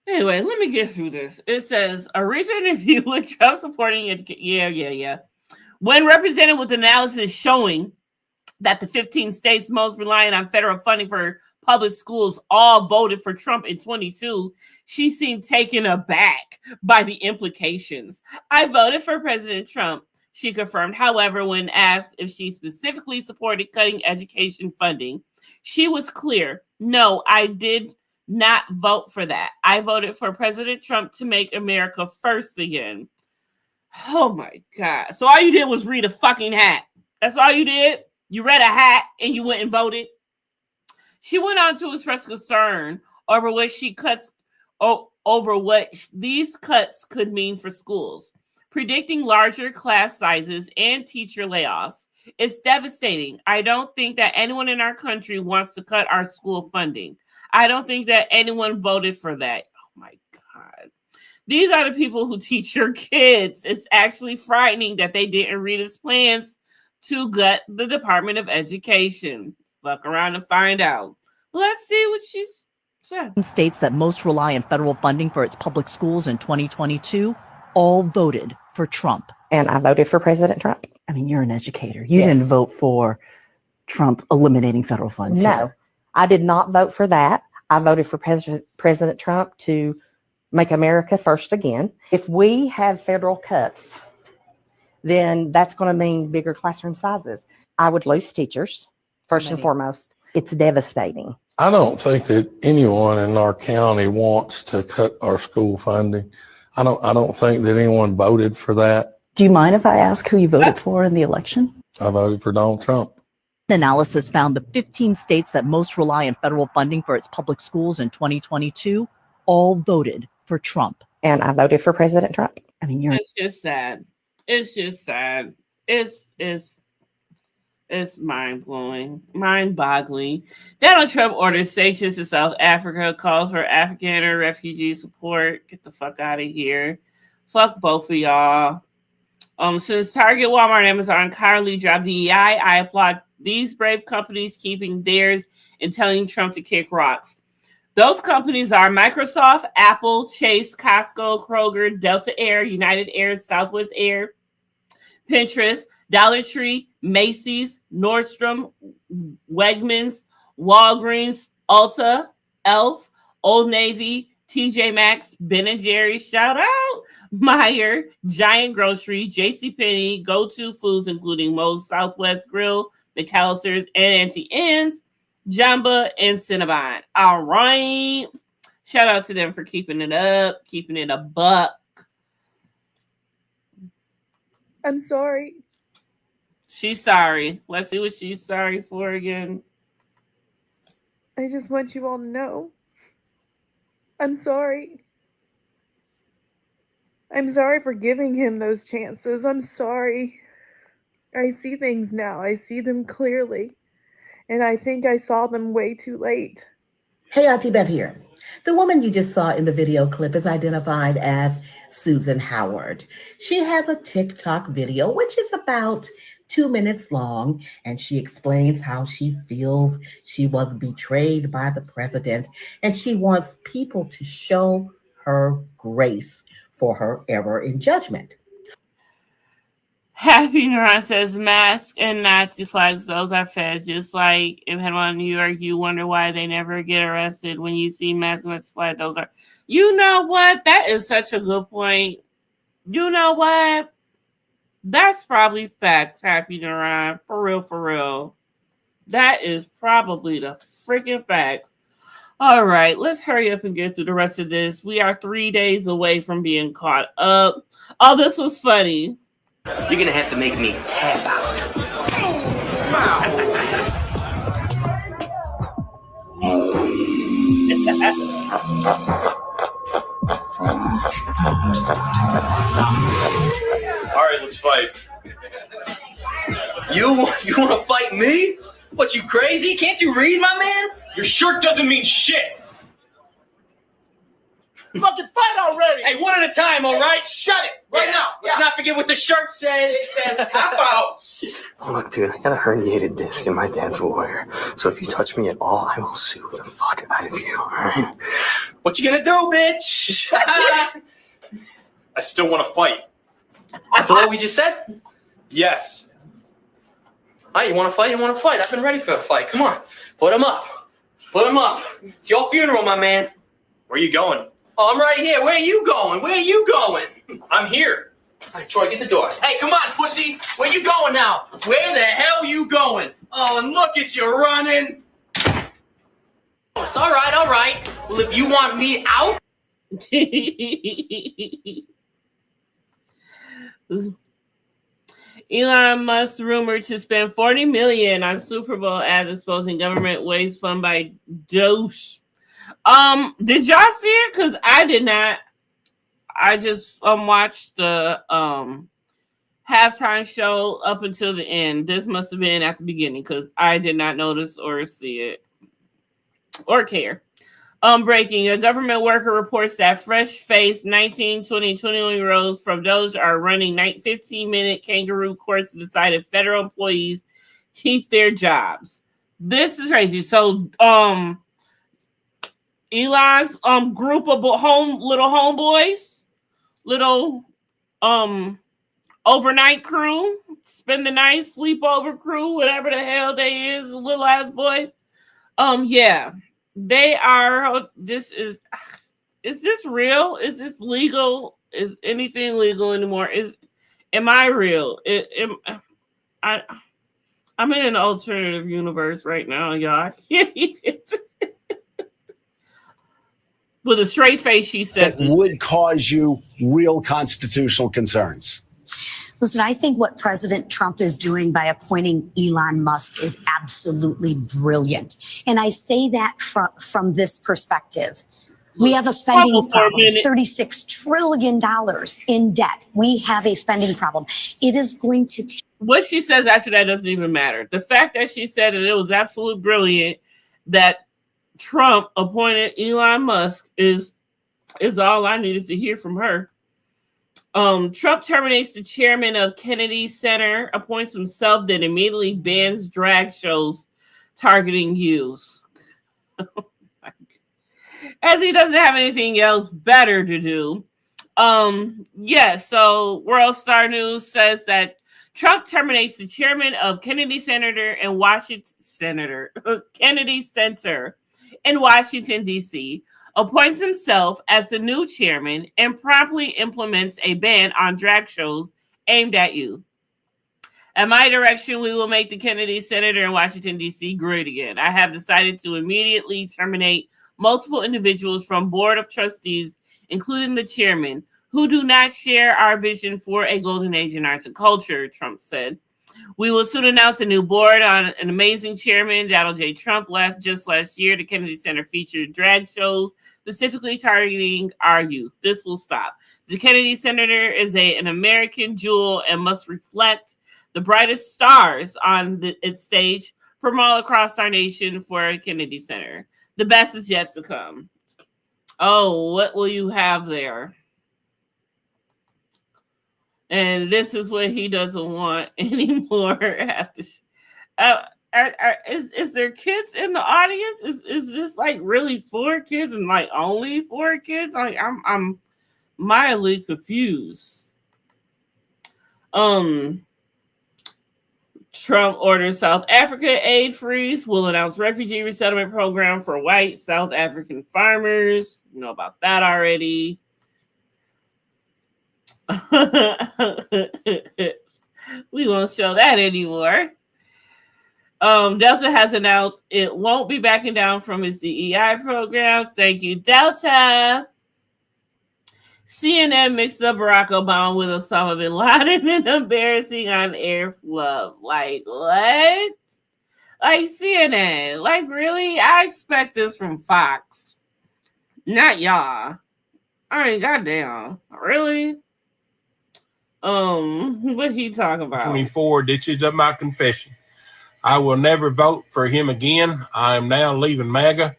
Anyway, let me get through this. It says, a recent interview with Trump supporting education. When represented with analysis showing that the 15 states most reliant on federal funding for public schools all voted for Trump in 22, she seemed taken aback by the implications. I voted for President Trump, she confirmed. However, when asked if she specifically supported cutting education funding, she was clear. No, I did not vote for that. I voted for President Trump to make America first again. Oh my God. So all you did was read a fucking hat. That's all you did? You read a hat and you went and voted? She went on to express concern over what these cuts could mean for schools, predicting larger class sizes and teacher layoffs. It's devastating. I don't think that anyone in our country wants to cut our school funding. I don't think that anyone voted for that. Oh my God. These are the people who teach your kids. It's actually frightening that they didn't read his plans to gut the Department of Education. Fuck around and find out. Let's see what she said. States that most rely on federal funding for its public schools in 2022 all voted for Trump. And I voted for President Trump. I mean, you're an educator. You didn't vote for Trump eliminating federal funds. No, here. I did not vote for that. I voted for President Trump to make America first again. If we have federal cuts, then that's going to mean bigger classroom sizes. I would lose teachers, first and foremost. It's devastating. I don't think that anyone in our county wants to cut our school funding. I don't think that anyone voted for that. Do you mind if I ask who you voted for in the election? I voted for Donald Trump. Analysis found the 15 states that most rely on federal funding for its public schools in 2022 all voted for Trump. And I voted for President Trump. I mean, It's just sad. It's just sad. It's mind-blowing, mind-boggling. Donald Trump orders sanctions to South Africa, calls for African or refugee support. Get the fuck out of here. Fuck both of y'all. Since Target, Walmart, and Amazon currently dropped DEI, I applaud these brave companies keeping theirs and telling Trump to kick rocks. Those companies are Microsoft, Apple, Chase, Costco, Kroger, Delta Air, United Air, Southwest Air, Pinterest, Dollar Tree, Macy's, Nordstrom, Wegmans, Walgreens, Ulta, Elf, Old Navy, TJ Maxx, Ben & Jerry's, shout out, Meijer, Giant Grocery, JCPenney, Go-To Foods, including Moe's, Southwest Grill, McAllister's, and Auntie Anne's, Jamba, and Cinnabon. All right. Shout out to them for keeping it up, keeping it a buck. I'm sorry. She's sorry. Let's see what she's sorry for again. I just want you all to know. I'm sorry. I'm sorry for giving him those chances. I'm sorry. I see things now. I see them clearly. And I think I saw them way too late. Hey, Auntie Bev here. The woman you just saw in the video clip is identified as Susan Howard. She has a TikTok video, which is about 2 minutes long, and she explains how she feels she was betrayed by the president, and she wants people to show her grace for her error in judgment. Happy Neuron says masks and Nazi flags, those are feds. Just like in Panama, New York, you wonder why they never get arrested. When you see masks and Nazi flags, those are... You know what? That is such a good point. You know what? That's probably facts, Happy Neuron. For real, for real. That is probably the freaking facts. All right, let's hurry up and get through the rest of this. We are 3 days away from being caught up. Oh, this was funny. You're gonna have to make me tap out. All right, let's fight. You want to fight me? What, you crazy? Can't you read, my man? Your shirt doesn't mean shit. Fucking fight already! Hey, one at a time, all right? Shut it right now. Let's not forget what the shirt says. It says tap outs. Look, dude, I got a herniated disc and my dad's a lawyer. So if you touch me at all, I will sue the fuck out of you, all right? What you gonna do, bitch? I still want to fight. After what we just said? Yes. All right, you want to fight? You want to fight? I've been ready for a fight. Come on. Put him up. Put him up. It's your funeral, my man. Where are you going? Oh, I'm right here. Where are you going? Where are you going? I'm here. All right, Troy, get the door. Hey, come on, pussy. Where you going now? Where the hell you going? Oh, and look at you running. It's all right, all right. Well, if you want me out. Elon Musk rumored to spend $40 million on Super Bowl ads exposing government waste fund by Doge. Did y'all see it? Because I did not. I just watched the halftime show up until the end. This must have been at the beginning because I did not notice or see it or care. Breaking. A government worker reports that fresh-faced 19, 20, 21-year-olds from Doge are running 15-minute kangaroo courts to decide if federal employees keep their jobs. This is crazy. So, Elon's group of little homeboys, little overnight crew, spend the night sleepover crew, whatever the hell they is, little ass boys. Yeah, they are. Is this real? Is this legal? Is anything legal anymore? Am I real? I'm in an alternative universe right now, y'all. With a straight face, she said that would cause you real constitutional concerns. Listen, I think what President Trump is doing by appointing Elon Musk is absolutely brilliant. And I say that from this perspective. We have a spending problem, $36 trillion in debt. We have a spending problem. It is going to... What she says after that doesn't even matter. The fact that she said that it was absolutely brilliant that Trump appointed Elon Musk is all I needed to hear from her. Trump terminates the chairman of Kennedy Center, appoints himself, then immediately bans drag shows targeting youth. As he doesn't have anything else better to do. So World Star News says that Trump terminates the chairman of Kennedy Center in Kennedy Center in Washington, D.C., appoints himself as the new chairman, and promptly implements a ban on drag shows aimed at youth. At my direction, we will make the Kennedy Center in Washington, D.C. great again. I have decided to immediately terminate multiple individuals from board of trustees, including the chairman, who do not share our vision for a golden age in arts and culture, Trump said. We will soon announce a new board on an amazing chairman, Donald J. Trump. Last year, the Kennedy Center featured drag shows specifically targeting our youth. This will stop. The Kennedy Center is an American jewel and must reflect the brightest stars on its stage from all across our nation for Kennedy Center. The best is yet to come. Oh, what will you have there? And this is what he doesn't want anymore. Is there kids in the audience? Is this like really for kids and like only for kids? Like I'm mildly confused. Trump orders South Africa aid freeze. Will announce refugee resettlement program for white South African farmers. You know about that already. We won't show that anymore. Delta has announced it won't be backing down from its DEI programs. Thank you, Delta. CNN mixed up Barack Obama with Osama bin Laden in embarrassing on-air flub. Like, what? Like CNN. Like, really? I expect this from Fox. Not y'all. I mean, goddamn. Really? What he talking about? 24 ditches of my confession. I will never vote for him again. I am now leaving MAGA.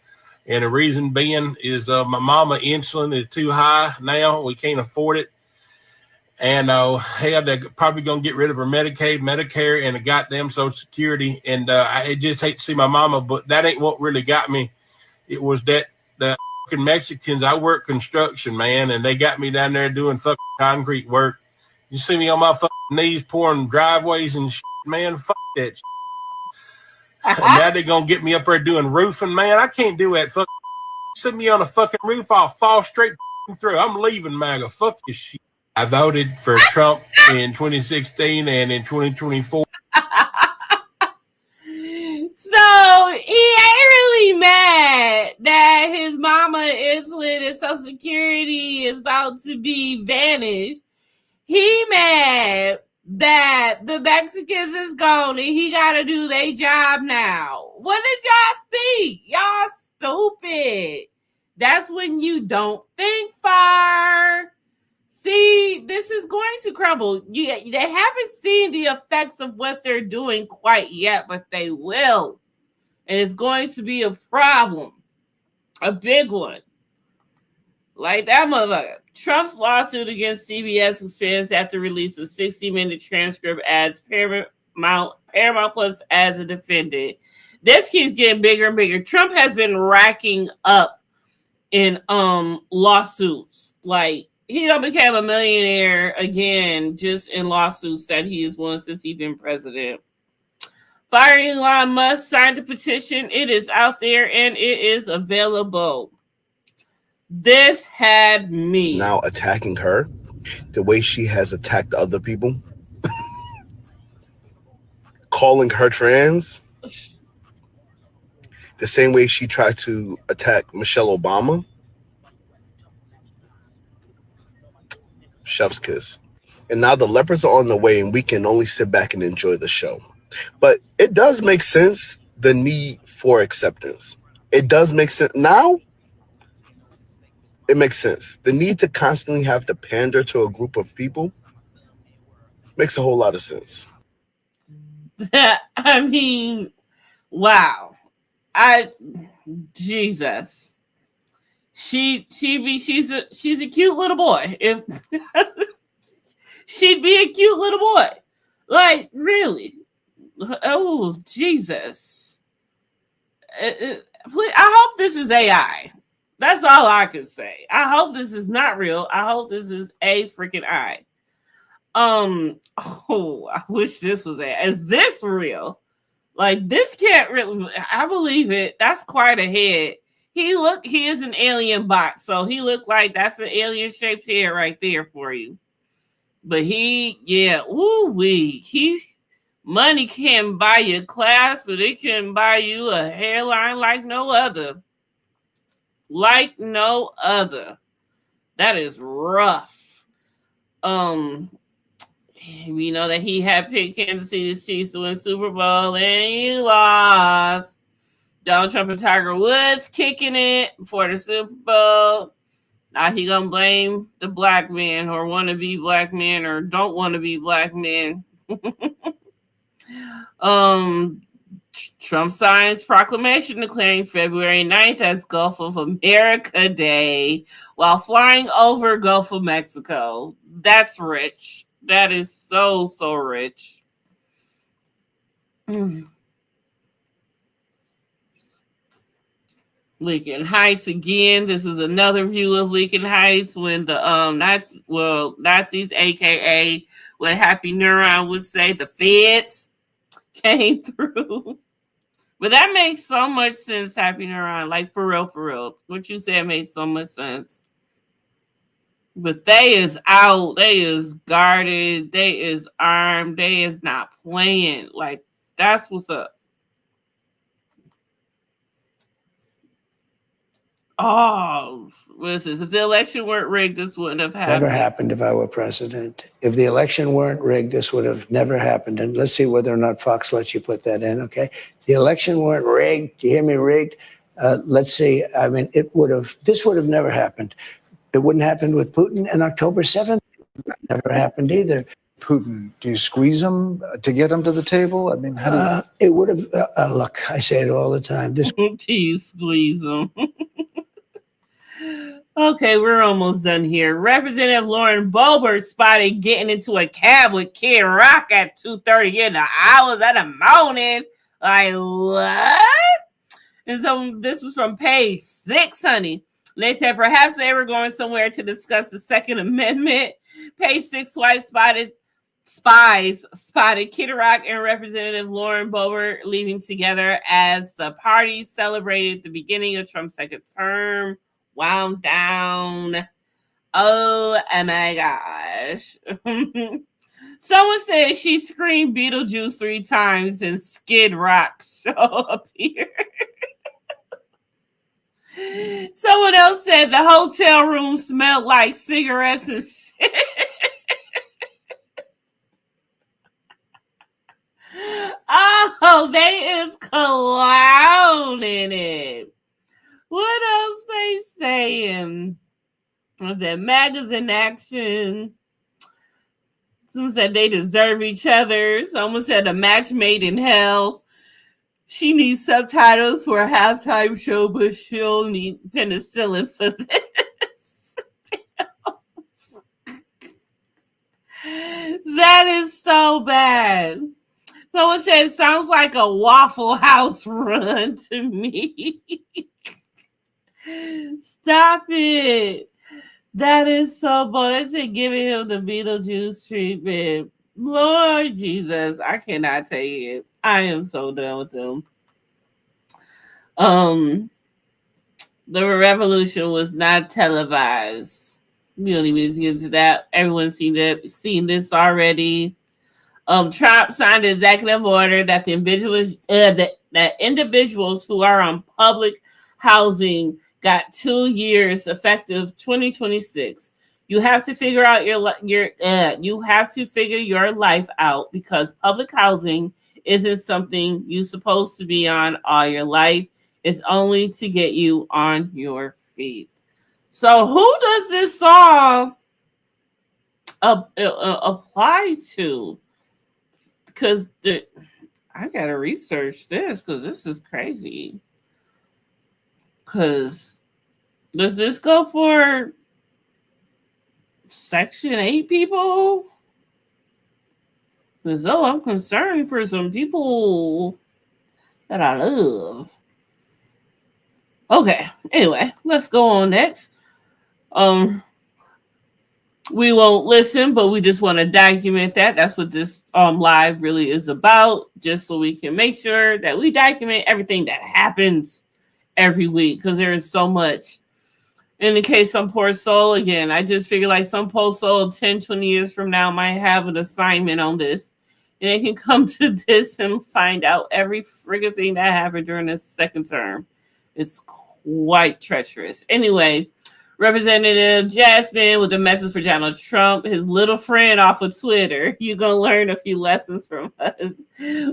And the reason being is my mama insulin is too high now. We can't afford it. And hell, they're probably going to get rid of her Medicaid, Medicare, and the goddamn Social Security. And I just hate to see my mama, but that ain't what really got me. It was that the fucking Mexicans, I work construction, man, and they got me down there doing fucking concrete work. You see me on my fucking knees pouring driveways and shit, man, fuck that shit. And now they're going to get me up there doing roofing, man. I can't do that fucking sit me on a fucking roof, I'll fall straight through. I'm leaving MAGA. Fuck this shit. I voted for Trump in 2016 and in 2024. So he ain't really mad that his mama insulin and Social Security is about to be vanished. He mad that the Mexicans is gone and he got to do their job now. What did y'all think? Y'all stupid. That's when you don't think far. See, this is going to crumble. They haven't seen the effects of what they're doing quite yet, but they will. And it's going to be a problem. A big one. Like that motherfucker. Trump's lawsuit against CBS expands after release of 60-minute transcript adds Paramount Plus as a defendant. This keeps getting bigger and bigger. Trump has been racking up in lawsuits. Like, he done became a millionaire again just in lawsuits that he has won since he's been president. Firing Elon Musk signed a petition. It is out there and it is available. This had me now attacking her the way she has attacked other people, calling her trans the same way she tried to attack Michelle Obama. Chef's kiss. And now the leopards are on the way and we can only sit back and enjoy the show. But it does make sense, the need for acceptance. It does make sense. Now, it makes sense. The need to constantly have to pander to a group of people makes a whole lot of sense. I mean, wow. Jesus. She's a cute little boy. If she'd be a cute little boy. Like, really? Oh, Jesus. I hope this is AI. That's all I can say. I hope this is not real. I hope this is a freaking I. Oh, I wish this was AI. Is this real? Like, this can't really, I believe it. That's quite a head. He is an alien bot, so he looked like that's an alien shaped head right there for you. But money can buy you class, but it can buy you a hairline like no other. Like no other. That is rough. We know that he had picked Kansas City Chiefs to win Super Bowl and he lost. Donald Trump and Tiger Woods kicking it before the Super Bowl. Now he gonna blame the black men or want to be black men or don't want to be black men. Trump signs proclamation declaring February 9th as Gulf of America Day while flying over Gulf of Mexico. That's rich. That is so, so rich. Lincoln Heights again. This is another view of Lincoln Heights when the Nazis, aka what Happy Neuron would say, the feds came through. But that makes so much sense, Happy Neuron. Like, for real. What you said made so much sense. But they is out. They is guarded. They is armed. They is not playing. Like, that's what's up. Oh, If the election weren't rigged, this wouldn't have happened. Never happened if I were president. If the election weren't rigged, this would have never happened. And let's see whether or not Fox lets you put that in, okay? If the election weren't rigged, do you hear me, rigged? Let's see. I mean, this would have never happened. It wouldn't happen with Putin on October 7th. Never happened either. Putin, do you squeeze him to get him to the table? I mean, how do you... It would have, look, I say it all the time. This. Do you squeeze him? Okay, we're almost done here. Representative Lauren Boebert spotted getting into a cab with Kid Rock at 2:30 in the hours of the morning. Like, what? And so this was from page 6, honey. They said perhaps they were going somewhere to discuss the Second Amendment. Page 6 white spies spotted Kid Rock and Representative Lauren Boebert leaving together as the party celebrated the beginning of Trump's second term. Wound down. Oh my gosh. Someone said she screamed Beetlejuice 3 times and Skid Rock show appeared. Someone else said the hotel room smelled like cigarettes and fish. Oh, they is clowning it. What else they saying? That MAGA's in action. Someone said they deserve each other. Someone said a match made in hell. She needs subtitles for a halftime show, but she'll need penicillin for this. That is so bad. Someone said it sounds like a Waffle House run to me. Stop it. That is so bad. They said giving him the Beetlejuice treatment. Lord Jesus, I cannot take it. I am so done with them. The revolution was not televised. We don't even need to get into that. Everyone's seen this already. Trump signed an executive order that the individuals who are on public housing got 2 years effective 2026. You have to figure out you have to figure your life out because public housing isn't something you're supposed to be on all your life. It's only to get you on your feet. So who does this all apply to? Because I gotta research this because this is crazy. Because does this go for Section 8 people? Because I'm concerned for some people that I love. Okay, anyway, let's go on next. We won't listen, but we just want to document that. That's what this live really is about, just so we can make sure that we document everything that happens every week, because there is so much. In the case some poor soul, again, I just figure like some poor soul 10, 20 years from now might have an assignment on this, and they can come to this and find out every friggin' thing that happened during this second term. It's quite treacherous. Anyway, Representative Jasmine with a message for Donald Trump, his little friend off of Twitter. You're going to learn a few lessons from us.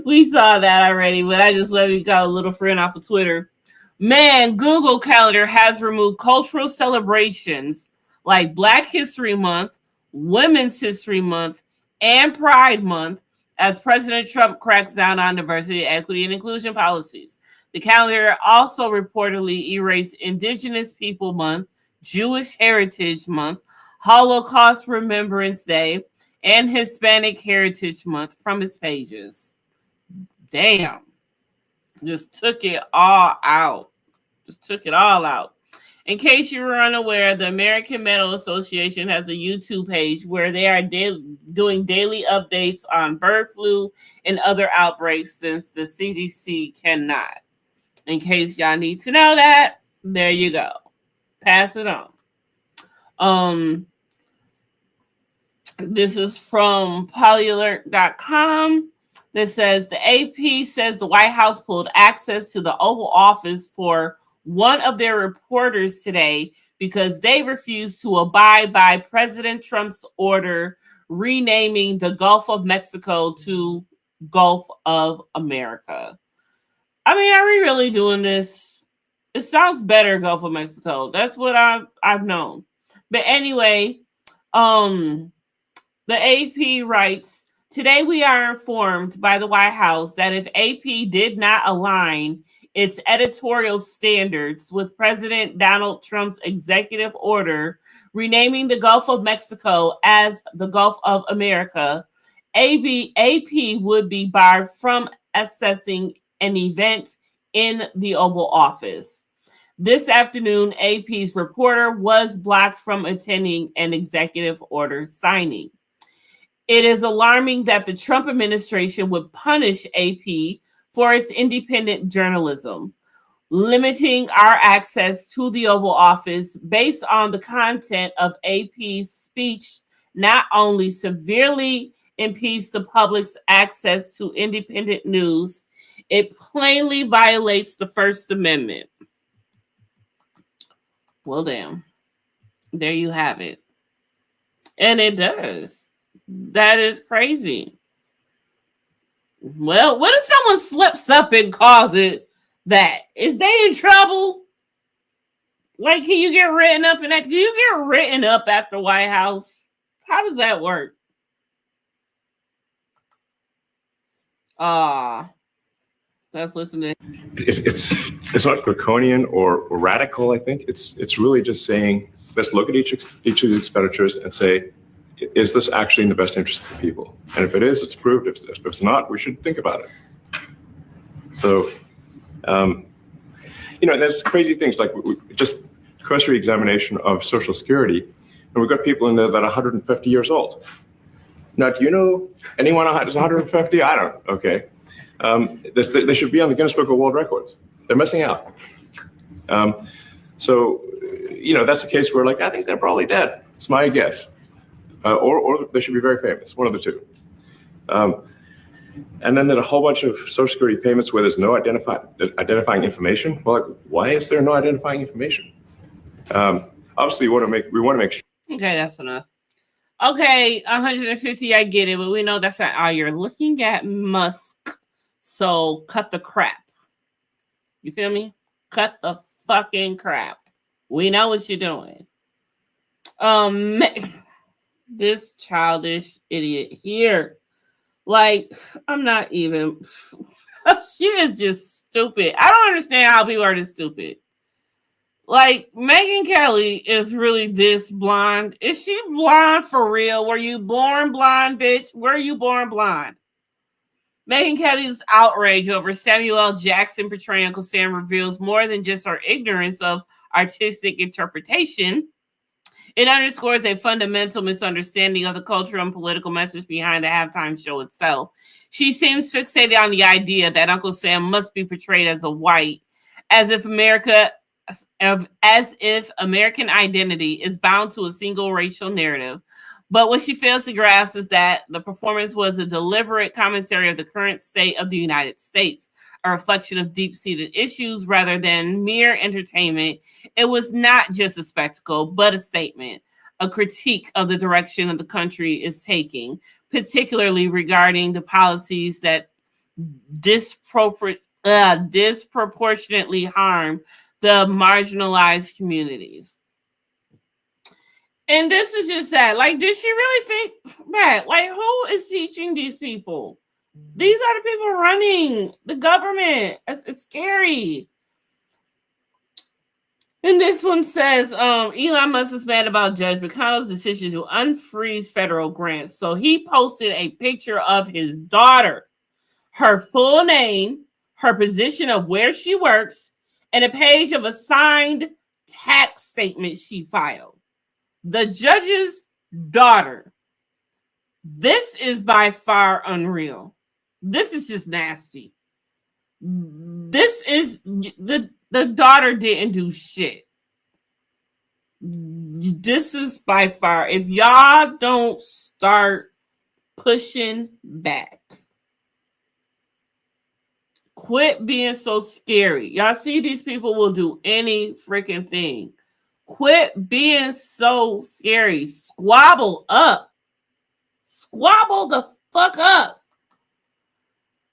We saw that already, but I just love you got a little friend off of Twitter. Man, Google Calendar has removed cultural celebrations like Black History Month, Women's History Month, and Pride Month as President Trump cracks down on diversity, equity, and inclusion policies. The calendar also reportedly erased Indigenous People Month, Jewish Heritage Month, Holocaust Remembrance Day, and Hispanic Heritage Month from its pages. Damn. Just took it all out. In case you were unaware, the American Medical Association has a YouTube page where they are doing daily updates on bird flu and other outbreaks since the CDC cannot. In case y'all need to know that, there you go. Pass it on. This is from polyalert.com. That says the AP says the White House pulled access to the Oval Office for one of their reporters today because they refused to abide by President Trump's order renaming the Gulf of Mexico to Gulf of America. I mean, are we really doing this? It sounds better, Gulf of Mexico. That's what I've known. But anyway, the AP writes, today we are informed by the White House that if AP did not align its editorial standards with President Donald Trump's executive order renaming the Gulf of Mexico as the Gulf of America, AP would be barred from assessing an event in the Oval Office. This afternoon, AP's reporter was blocked from attending an executive order signing. It is alarming that the Trump administration would punish AP for its independent journalism, limiting our access to the Oval Office based on the content of AP's speech not only severely impedes the public's access to independent news, it plainly violates the First Amendment. Well, damn. There you have it. And it does. That is crazy. Well, what if someone slips up and calls it that? Is they in trouble? Like, can you get written up in that? Can you get written up at the White House? How does that work? Let's listen to. It's not draconian or radical. I think it's really just saying, let's look at each of these expenditures and say, is this actually in the best interest of the people? And if it is, it's approved. If it's not, we should think about it. So, there's crazy things like just cursory examination of Social Security, and we've got people in there that are 150 years old. Now, do you know anyone that's 150? I don't. Okay. They should be on the Guinness Book of World Records. They're missing out. So, that's a case where, I think they're probably dead. It's my guess. Or they should be very famous, one of the two. And then there's a whole bunch of Social Security payments where there's no identifying information. Well, why is there no identifying information? Obviously, we want to make sure. Okay, that's enough. Okay, 150, I get it, but we know that's not all you're looking at, Musk. So cut the crap. You feel me? Cut the fucking crap. We know what you're doing. This childish idiot here. I'm not even. She is just stupid. I don't understand how people are this stupid. Megyn Kelly is really this blonde. Is she blonde for real? Were you born blonde, bitch? Were you born blonde? Megyn Kelly's outrage over Samuel L. Jackson portraying Uncle Sam reveals more than just her ignorance of artistic interpretation. It underscores a fundamental misunderstanding of the cultural and political message behind the halftime show itself. She seems fixated on the idea that Uncle Sam must be portrayed as a white, as if American identity is bound to a single racial narrative. But what she fails to grasp is that the performance was a deliberate commentary of the current state of the United States, a reflection of deep-seated issues rather than mere entertainment. It was not just a spectacle, but a statement, a critique of the direction of the country is taking, particularly regarding the policies that disproportionately harm the marginalized communities. And this is just sad. Did she really think that? Who is teaching these people? These are the people running the government. It's scary. And this one says, Elon Musk is mad about Judge McConnell's decision to unfreeze federal grants. So he posted a picture of his daughter, her full name, her position of where she works, and a page of a signed tax statement she filed. The judge's daughter. This is by far unreal. This is just nasty. This is the daughter didn't do shit. This is by far, if y'all don't start pushing back, quit being so scary. Y'all see these people will do any freaking thing. Quit being so scary. Squabble up. Squabble the fuck up.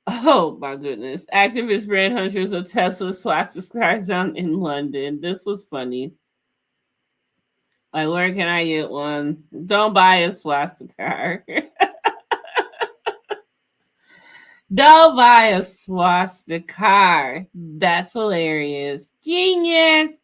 Oh my goodness. Activists ran hundreds of Tesla swastika cars down in London. This was funny. Like, where can I get one? Don't buy a swastika car. Don't buy a swastika car. That's hilarious. Genius.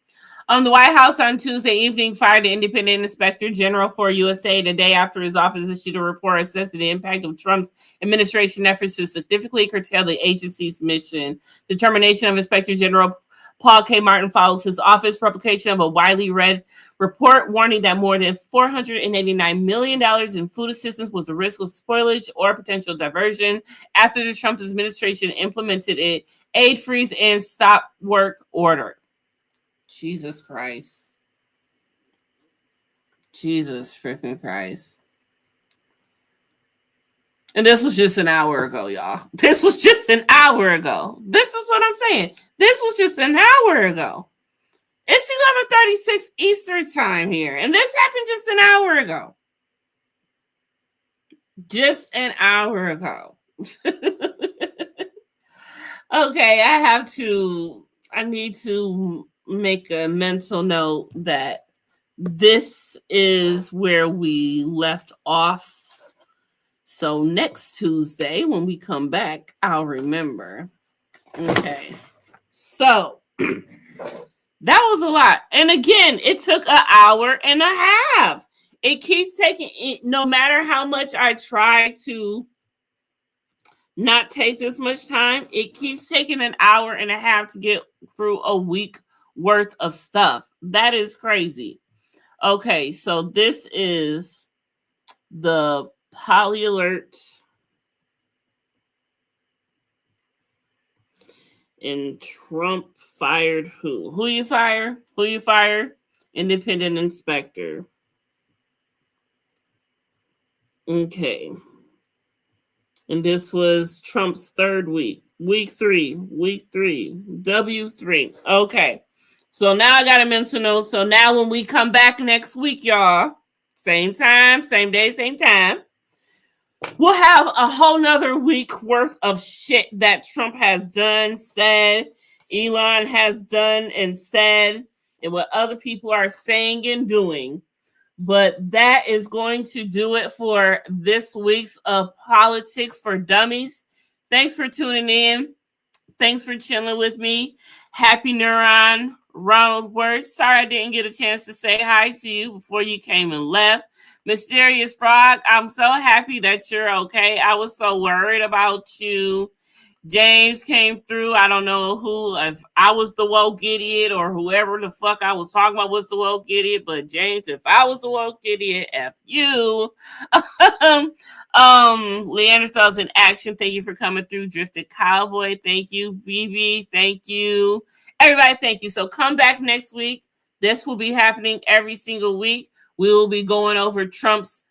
The White House on Tuesday evening fired the independent inspector general for USA the day after his office issued a report assessing the impact of Trump's administration efforts to significantly curtail the agency's mission. The termination of Inspector General Paul K. Martin follows his office publication of a widely read report warning that more than $489 million in food assistance was a risk of spoilage or potential diversion after the Trump administration implemented an aid freeze and stop work order. Jesus Christ. Jesus freaking Christ. And this was just an hour ago, y'all. This was just an hour ago. This is what I'm saying. This was just an hour ago. It's 11:36 Eastern time here. And this happened just an hour ago. Just an hour ago. Okay, I need to make a mental note that this is where we left off. So next Tuesday, when we come back, I'll remember. Okay. So that was a lot. And again, it took an hour and a half. It keeps taking, no matter how much I try to not take this much time, it keeps taking an hour and a half to get through a week worth of stuff. That is crazy. Okay, so this is the Poly Alert. And Trump fired who? Who you fire? Who you fire? Independent inspector. Okay. And this was Trump's third week. Week three. W3. Okay. So now I got a mental note. So now when we come back next week, y'all, same time, same day, same time, we'll have a whole nother week worth of shit that Trump has done, said, Elon has done and said, and what other people are saying and doing. But that is going to do it for this week's Politics for Dummies. Thanks for tuning in. Thanks for chilling with me. Happy Neuron, Ronald Worth. Sorry I didn't get a chance to say hi to you before you came and left. Mysterious Frog, I'm so happy that you're okay. I was so worried about you. James came through. I don't know who, if I was the woke idiot or whoever the fuck I was talking about was the woke idiot, but James, if I was the woke idiot, F you. Leanderthals in action. Thank you for coming through. Drifted Cowboy. Thank you. BB. Thank you. Everybody, thank you. So come back next week. This will be happening every single week. We will be going over Trump's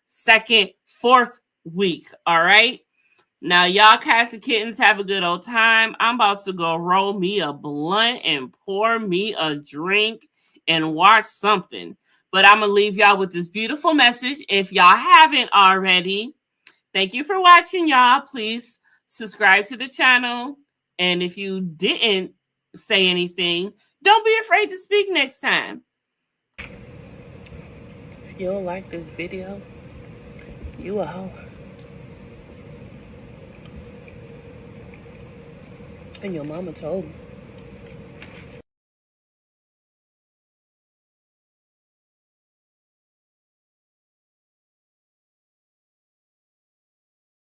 fourth week. All right. Now, y'all cats and kittens, have a good old time. I'm about to go roll me a blunt and pour me a drink and watch something. But I'm going to leave y'all with this beautiful message. If y'all haven't already, thank you for watching, y'all. Please subscribe to the channel. And if you didn't say anything, don't be afraid to speak next time. If you don't like this video, you a hoe. And your mama told me.